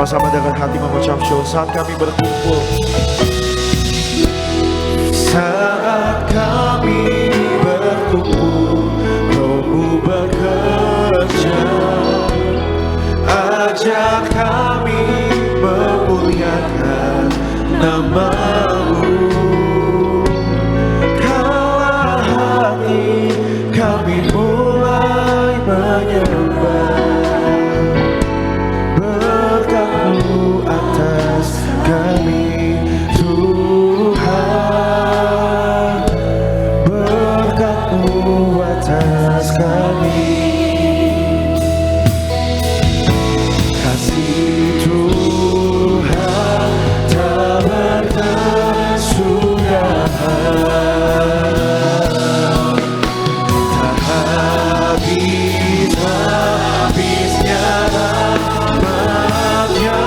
Sama-sama dengan hati mengucap syukur saat kami berkumpul. Saat kami berkumpul, Rohmu bekerja. Ajak kami memuliakan nama-Mu. Kaulah hati kami mulai menyembah. Berkat-Mu atas kami Tuhan. Berkat-Mu atas kami. Kasih Tuhan tak berkesudahan, tak habis-habisnya rahmat-Nya,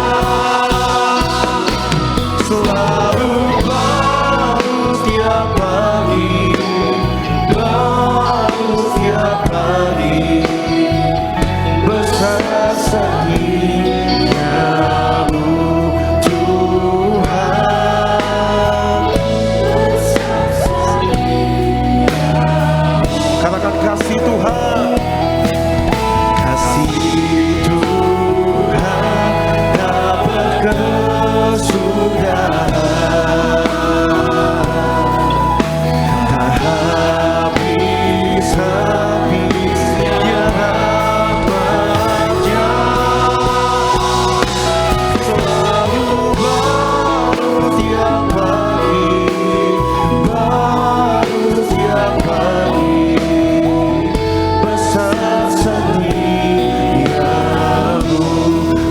selalu baru setiap pagi, baru setiap hari. Besar setia-Mu Tuhan. Katakan kasih Tuhan. Kasih Tuhan tak berkesudahan, tak habis-habisnya rahmat-Nya, selalu baru setiap pagi, baru setiap hari. Besar setia-Mu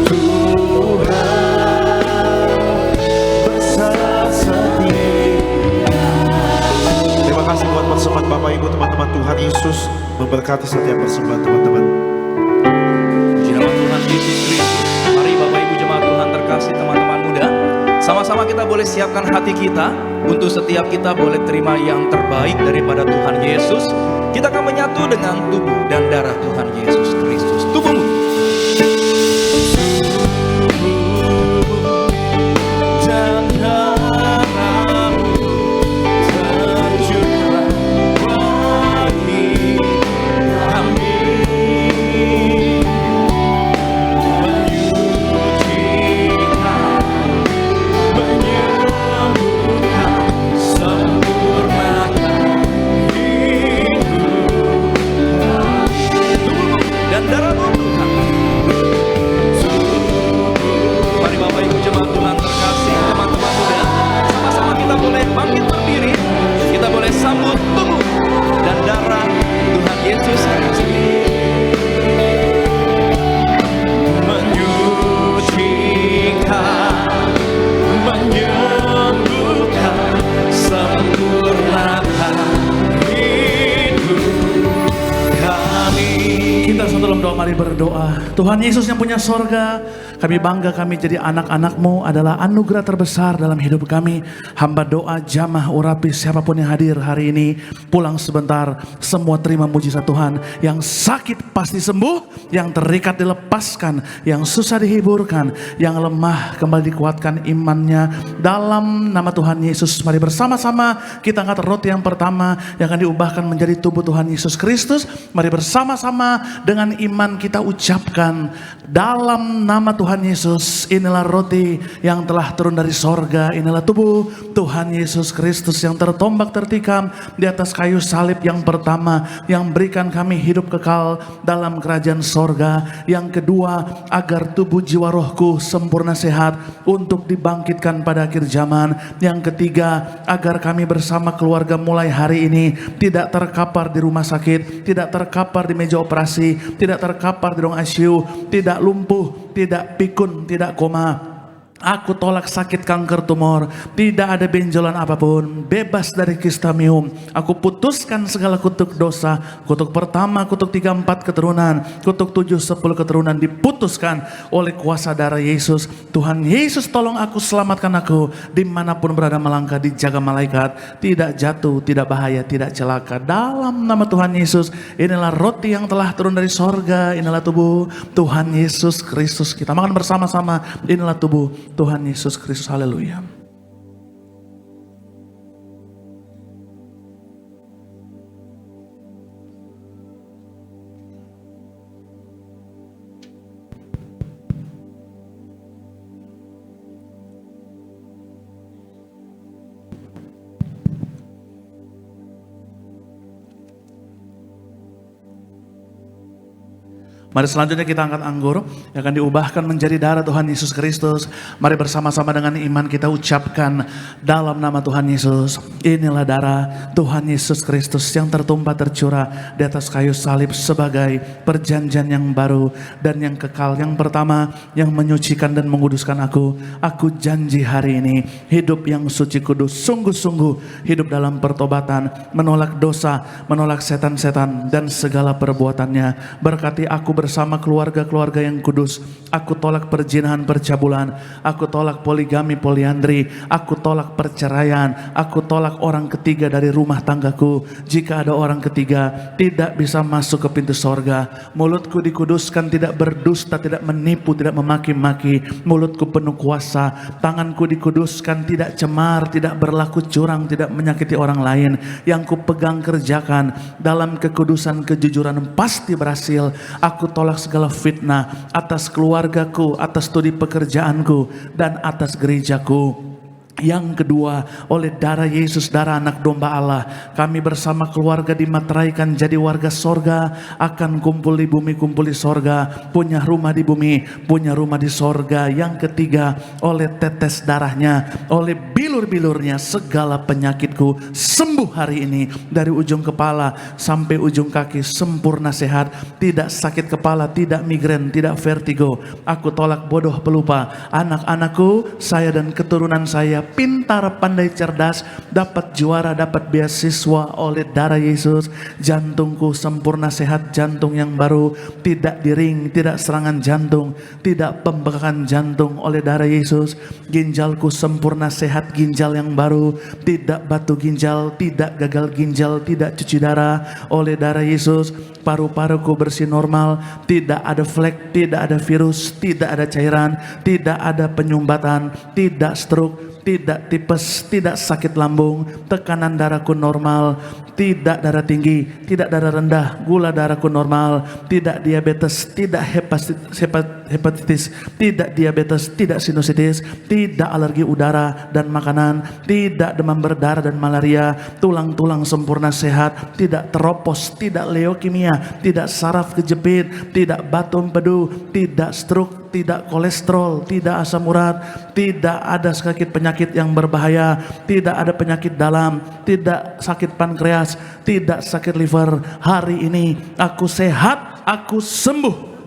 Tuhan, besar setia. Terima kasih buat persembahan Bapak Ibu, teman-teman. Tuhan Yesus memberkati setiap persembahan teman-teman. Puji nama Tuhan Yesus Kristus. Mari Bapak Ibu jemaat Tuhan terkasih, teman-teman muda, sama-sama kita boleh siapkan hati kita untuk setiap kita boleh terima yang terbaik daripada Tuhan Yesus. Kita akan menyatu dengan tubuh dan darah Tuhan Yesus Kristus. Tubuhmu dan darah-Mu tercurah bagi kami, menyucikan, menyembuhkan, sempurnakan hidup. Tubuhmu dan darah-Mu Tuhan. Mari Bapak Ibu jemaat Tuhan terkasih, teman-teman muda, sama-sama kita boleh bangkit berdiri. Kita boleh sambut tubuh dan darah Tuhan Yesus Kristus. Menyucikan, menyembuhkan, sempurnakan hidup kami. Kita dalam doa, mari berdoa. Tuhan Yesus yang punya sorga, kami bangga kami jadi anak-anak-Mu adalah anugerah terbesar dalam hidup kami. Hamba doa jamah urapi siapapun yang hadir hari ini, pulang sebentar, semua terima mujizat Tuhan. Yang sakit pasti sembuh, yang terikat dilepaskan, yang susah dihiburkan, yang lemah kembali dikuatkan imannya. Dalam nama Tuhan Yesus, mari bersama-sama kita angkat roti yang pertama yang akan diubahkan menjadi tubuh Tuhan Yesus Kristus. Mari bersama-sama dengan iman kita ucapkan, dalam nama Tuhan Yesus, inilah roti yang telah turun dari sorga, inilah tubuh Tuhan Yesus Kristus yang tertombak tertikam di atas kayu salib yang pertama, yang berikan kami hidup kekal dalam kerajaan sorga. Yang kedua, agar tubuh jiwa rohku sempurna sehat untuk dibangkitkan pada akhir zaman. Yang ketiga, agar kami bersama keluarga mulai hari ini tidak terkapar di rumah sakit, tidak terkapar di meja operasi, tidak terkapar di ruang ICU, tidak lumpuh, tidak pikun, tidak koma. Aku tolak sakit kanker tumor, tidak ada benjolan apapun, bebas dari kistamium. Aku putuskan segala kutuk dosa, kutuk pertama, kutuk 3, 4 keturunan, kutuk 7, 10 keturunan diputuskan oleh kuasa darah Yesus. Tuhan Yesus tolong aku, selamatkan aku, dimanapun berada melangkah dijaga malaikat, tidak jatuh, tidak bahaya, tidak celaka. Dalam nama Tuhan Yesus, inilah roti yang telah turun dari sorga, inilah tubuh Tuhan Yesus Kristus. Kita makan bersama-sama, inilah tubuh Tuhan Yesus Kristus. Haleluya. Mari selanjutnya kita angkat anggur yang akan diubahkan menjadi darah Tuhan Yesus Kristus. Mari bersama-sama dengan iman kita ucapkan dalam nama Tuhan Yesus. Inilah darah Tuhan Yesus Kristus yang tertumpah tercurah di atas kayu salib sebagai perjanjian yang baru dan yang kekal. Yang pertama yang menyucikan dan menguduskan aku. Aku janji hari ini hidup yang suci kudus, sungguh-sungguh hidup dalam pertobatan, menolak dosa, menolak setan-setan dan segala perbuatannya. Berkati aku bersama keluarga-keluarga yang kudus. Aku tolak perzinahan, percabulan. Aku tolak poligami, poliandri. Aku tolak perceraian. Aku tolak orang ketiga dari rumah tanggaku. Jika ada orang ketiga, tidak bisa masuk ke pintu sorga. Mulutku dikuduskan, tidak berdusta, tidak menipu, tidak memaki-maki. Mulutku penuh kuasa. Tanganku dikuduskan, tidak cemar, tidak berlaku curang, tidak menyakiti orang lain. Yang ku pegang kerjakan dalam kekudusan, kejujuran pasti berhasil. Aku tolak segala fitnah atas keluargaku, atas studi pekerjaanku, dan atas gerejaku. Yang kedua, oleh darah Yesus, darah anak domba Allah, kami bersama keluarga dimateraikan jadi warga sorga, akan kumpul di bumi, kumpul di sorga, punya rumah di bumi, punya rumah di sorga. Yang ketiga, oleh tetes darahnya, oleh bilur-bilurnya, segala penyakitku sembuh hari ini, dari ujung kepala sampai ujung kaki, sempurna sehat, tidak sakit kepala, tidak migrain, tidak vertigo. Aku tolak bodoh pelupa. Anak-anakku, saya dan keturunan saya pintar, pandai, cerdas, dapat juara, dapat beasiswa oleh darah Yesus. Jantungku sempurna sehat, jantung yang baru, tidak diring, tidak serangan jantung, tidak pembekakan jantung oleh darah Yesus. Ginjalku sempurna sehat, ginjal yang baru, tidak batu ginjal, tidak gagal ginjal, tidak cuci darah oleh darah Yesus. Paru-paruku bersih normal, tidak ada flek, tidak ada virus, tidak ada cairan, tidak ada penyumbatan, tidak stroke, tidak tipes, tidak sakit lambung, tekanan darahku normal, tidak darah tinggi, tidak darah rendah, gula darahku normal, tidak diabetes, tidak hepatitis, tidak diabetes, tidak sinusitis, tidak alergi udara dan makanan, tidak demam berdarah dan malaria, tulang-tulang sempurna sehat, tidak teropos, tidak leukemia, tidak saraf kejepit, tidak batu empedu, tidak stroke, tidak kolesterol, tidak asam urat, tidak ada sakit penyakit yang berbahaya, tidak ada penyakit dalam, tidak sakit pankreas, tidak sakit liver. Hari ini aku sehat, aku sembuh.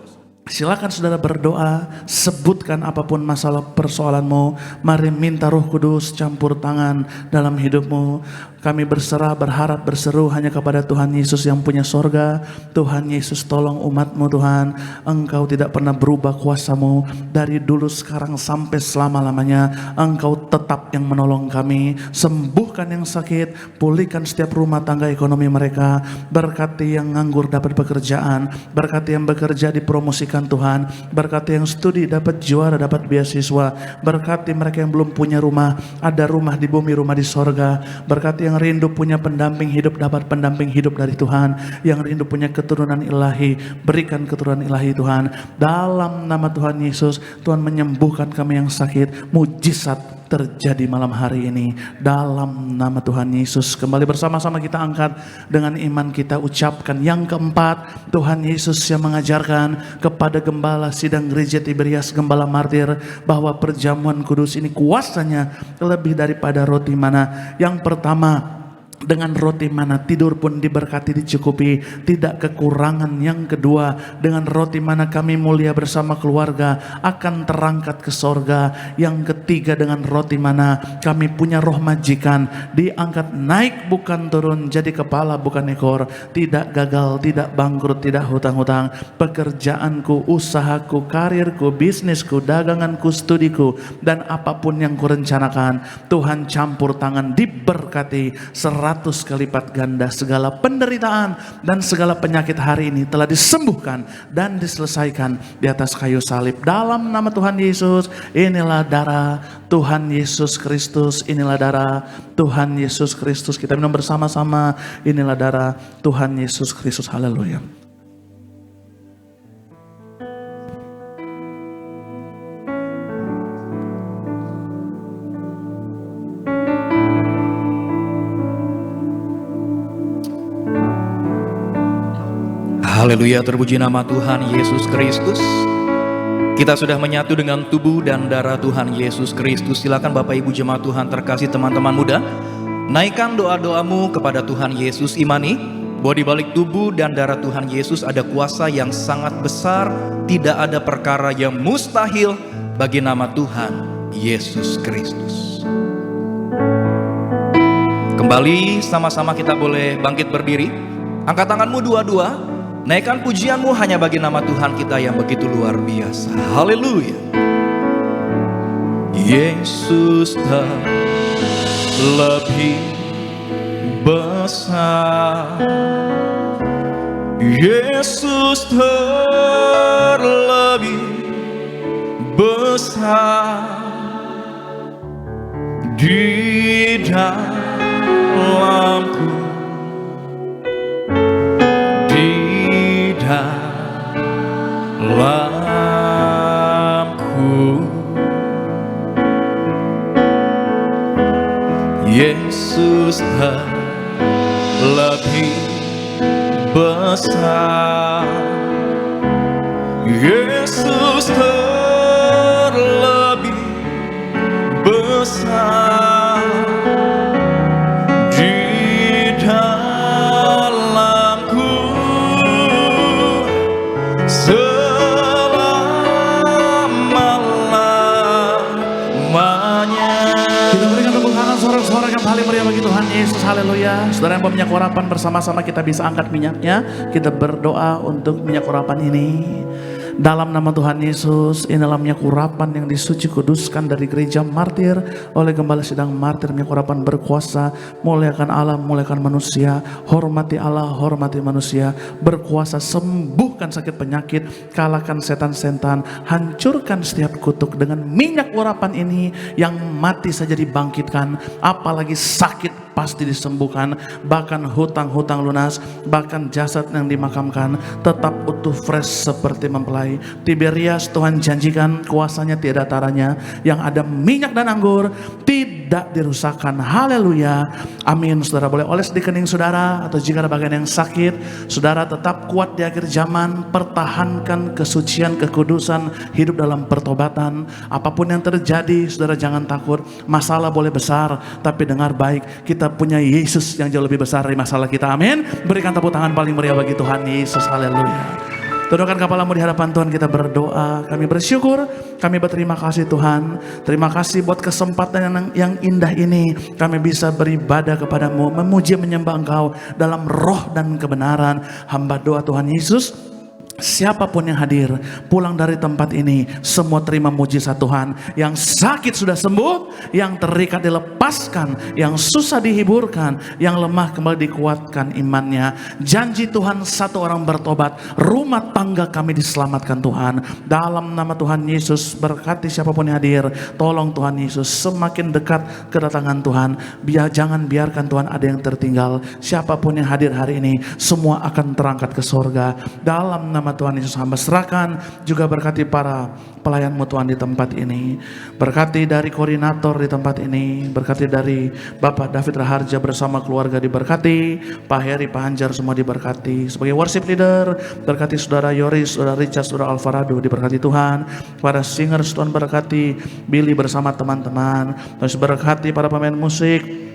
Silakan saudara berdoa, sebutkan apapun masalah persoalanmu. Mari minta Roh Kudus campur tangan dalam hidupmu. Kami berserah, berharap, berseru hanya kepada Tuhan Yesus yang punya sorga. Tuhan Yesus, tolong umatmu Tuhan. Engkau tidak pernah berubah kuasamu. Dari dulu, sekarang, sampai selama-lamanya. Engkau tetap yang menolong kami. Sembuhkan yang sakit, pulihkan setiap rumah tangga ekonomi mereka. Berkati yang nganggur dapat pekerjaan. Berkati yang bekerja dipromosikan Tuhan. Berkati yang studi dapat juara, dapat beasiswa. Berkati mereka yang belum punya rumah, ada rumah di bumi, rumah di sorga. Berkati yang rindu punya pendamping hidup, dapat pendamping hidup dari Tuhan. Yang rindu punya keturunan ilahi, berikan keturunan ilahi Tuhan. Dalam nama Tuhan Yesus, Tuhan menyembuhkan kami yang sakit. Mujizat terjadi malam hari ini dalam nama Tuhan Yesus. Kembali bersama-sama kita angkat dengan iman, kita ucapkan yang keempat. Tuhan Yesus yang mengajarkan kepada gembala sidang gereja Tiberias, gembala martir, bahwa perjamuan kudus ini kuasanya lebih daripada roti mana. Yang pertama, dengan roti mana. Tidur pun diberkati, dicukupi, tidak kekurangan. Yang kedua, dengan roti mana kami mulia bersama keluarga, akan terangkat ke sorga. Yang ketiga, dengan roti mana kami punya roh majikan, diangkat naik bukan turun, jadi kepala bukan ekor, tidak gagal, tidak bangkrut, tidak hutang-hutang. Pekerjaanku, usahaku, karirku, bisnisku, daganganku, studiku, dan apapun yang kurencanakan, Tuhan campur tangan, diberkati 100 kali lipat ganda. Segala penderitaan dan segala penyakit hari ini telah disembuhkan dan diselesaikan di atas kayu salib. Dalam nama Tuhan Yesus, inilah darah Tuhan Yesus Kristus, inilah darah Tuhan Yesus Kristus. Kita minum bersama-sama, inilah darah Tuhan Yesus Kristus. Haleluya. Haleluya, terpuji nama Tuhan Yesus Kristus. Kita sudah menyatu dengan tubuh dan darah Tuhan Yesus Kristus. Silakan Bapak Ibu jemaat Tuhan terkasih, teman-teman muda, naikkan doa-doamu kepada Tuhan Yesus. Imani bahwa di balik tubuh dan darah Tuhan Yesus ada kuasa yang sangat besar. Tidak ada perkara yang mustahil bagi nama Tuhan Yesus Kristus. Kembali sama-sama kita boleh bangkit berdiri. Angkat tanganmu dua-dua. Naikkan pujianmu hanya bagi nama Tuhan kita yang begitu luar biasa. Haleluya. Yesus lebih besar. Yesus terlebih besar di dalamku, dalamku. Yesus lebih besar. Yesus terlebih besar di dalamku selama-lamanya. Kita berikan tepuk tangan, sorak-sorak yang paling meriah bagi Tuhan Yesus. Haleluya. Saudara yang berminyak urapan, bersama-sama kita bisa angkat minyaknya. Kita berdoa untuk minyak urapan ini. Dalam nama Tuhan Yesus, inilah minyak urapan yang disuci kuduskan dari gereja martir oleh Gembala Sidang Martir. Minyak urapan berkuasa, muliakan Allah, muliakan manusia, hormati Allah, hormati manusia, berkuasa sembuhkan sakit penyakit, kalahkan setan-setan, hancurkan setiap kutuk. Dengan minyak urapan ini, yang mati saja dibangkitkan, apalagi sakit pasti disembuhkan, bahkan hutang-hutang lunas, bahkan jasad yang dimakamkan tetap utuh, fresh seperti mempelai. Tiberias, Tuhan janjikan kuasanya tiada taranya, yang ada minyak dan anggur tidak dirusakkan. Haleluya, amin. Saudara boleh oles di kening saudara, atau jika ada bagian yang sakit, saudara tetap kuat di akhir zaman. Pertahankan kesucian, kekudusan, hidup dalam pertobatan. Apapun yang terjadi, saudara jangan takut. Masalah boleh besar, tapi dengar baik, kita punya Yesus yang jauh lebih besar dari masalah kita. Amin. Berikan tepuk tangan paling meriah bagi Tuhan Yesus. Haleluya. Tundukkan kepalamu di hadapan Tuhan, kita berdoa. Kami bersyukur, kami berterima kasih Tuhan. Terima kasih buat kesempatan yang indah ini. Kami bisa beribadah kepadamu, memuji menyembah Engkau dalam roh dan kebenaran. Hamba doa Tuhan Yesus, siapapun yang hadir pulang dari tempat ini, semua terima mujizat Tuhan. Yang sakit sudah sembuh, yang terikat dilepaskan, yang susah dihiburkan, yang lemah kembali dikuatkan imannya. Janji Tuhan, satu orang bertobat, rumah tangga kami diselamatkan Tuhan. Dalam nama Tuhan Yesus, berkati siapapun yang hadir. Tolong Tuhan Yesus, semakin dekat kedatangan Tuhan. Jangan biarkan Tuhan ada yang tertinggal. Siapapun yang hadir hari ini, semua akan terangkat ke sorga. Dalam nama Tuhan Yesus, hamba serahkan. Juga berkati para pelayanmu Tuhan di tempat ini. Berkati dari koordinator di tempat ini. Berkati dari Bapak David Raharja bersama keluarga diberkati. Pak Heri, Pak Hanjar semua diberkati. Sebagai worship leader, berkati saudara Yoris, saudara Richard, saudara Alvarado diberkati Tuhan. Para singers Tuhan berkati. Billy bersama teman-teman. Terus berkati para pemain musik.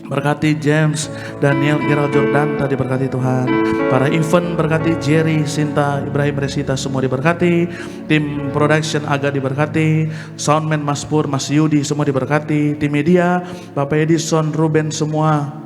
Berkati James, Daniel, Gerald, Jordan, tadi berkati Tuhan. Para event berkati Jerry, Sinta, Ibrahim, Resita, semua diberkati. Tim production Aga diberkati. Soundman Mas Pur, Mas Yudi, semua diberkati. Tim media, Bapak Edison, Ruben, semua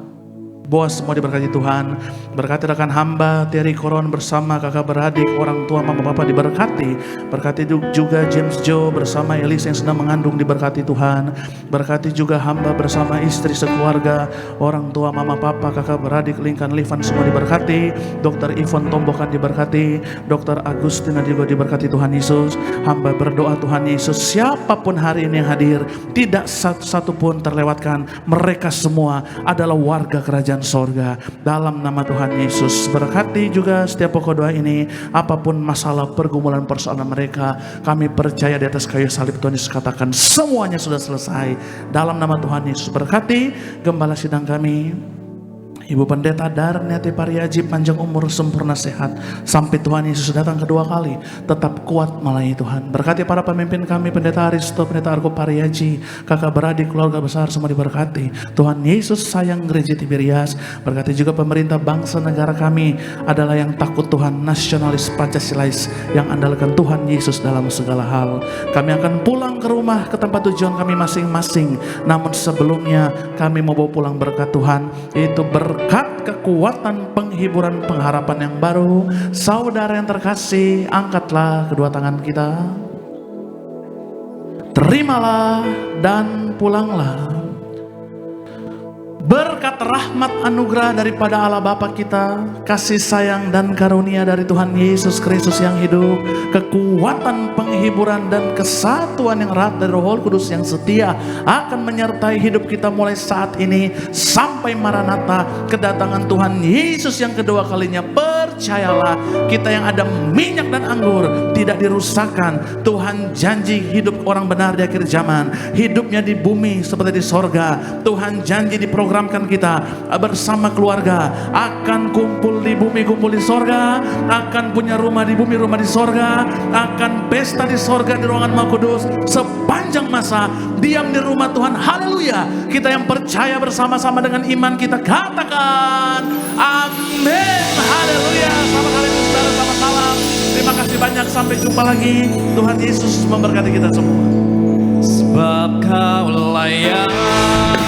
bos semua diberkati Tuhan. Berkati rekan hamba Terry Koron bersama kakak beradik, orang tua mama bapak diberkati. Berkati juga James Joe bersama Elis yang sedang mengandung diberkati Tuhan. Berkati juga hamba bersama istri sekeluarga, orang tua mama papa kakak beradik Lincoln Livan semua diberkati. Dr. Ivon Tombokan diberkati. Dr. Agustina juga diberkati Tuhan Yesus. Hamba berdoa Tuhan Yesus, siapapun hari ini yang hadir, tidak satu pun terlewatkan. Mereka semua adalah warga kerajaan sorga dalam nama Tuhan Yesus. Berkati juga setiap pokok doa ini, apapun masalah pergumulan persoalan mereka, kami percaya di atas kayu salib Tuhan Yesus katakan semuanya sudah selesai dalam nama Tuhan Yesus. Berkati gembala sidang kami Ibu Pendeta Darniati Pariaji, panjang umur, sempurna sehat sampai Tuhan Yesus datang kedua kali, tetap kuat melayani Tuhan. Berkati para pemimpin kami, Pendeta Aristo, Pendeta Argo Pariaji, kakak beradik, keluarga besar semua diberkati. Tuhan Yesus sayang gereja Tiberias. Berkati juga pemerintah bangsa negara kami adalah yang takut Tuhan, nasionalis Pancasilais, yang andalkan Tuhan Yesus dalam segala hal. Kami akan pulang ke rumah, ke tempat tujuan kami masing-masing. Namun sebelumnya kami mau bawa pulang berkat Tuhan, yaitu berkat kekuatan, penghiburan, pengharapan yang baru. Saudara yang terkasih, angkatlah kedua tangan kita, terimalah dan pulanglah. Berkat rahmat anugerah daripada Allah Bapa kita, kasih sayang dan karunia dari Tuhan Yesus Kristus yang hidup, kekuatan, penghiburan dan kesatuan yang erat dari Roh Kudus yang setia akan menyertai hidup kita mulai saat ini sampai Maranatha, kedatangan Tuhan Yesus yang kedua kalinya. Percayalah, kita yang ada minyak dan anggur tidak dirusakkan. Tuhan janji hidup orang benar di akhir zaman, hidupnya di bumi seperti di sorga. Tuhan janji di program kita bersama keluarga akan kumpul di bumi, kumpul di sorga, akan punya rumah di bumi, rumah di sorga, akan pesta di sorga di ruangan Maha Kudus sepanjang masa diam di rumah Tuhan. Haleluya. Kita yang percaya bersama-sama dengan iman kita katakan amin. Haleluya. Selamat hari ini saudara, selamat malam. Terima kasih banyak, sampai jumpa lagi. Tuhan Yesus memberkati kita semua. Sebab Kaulah yang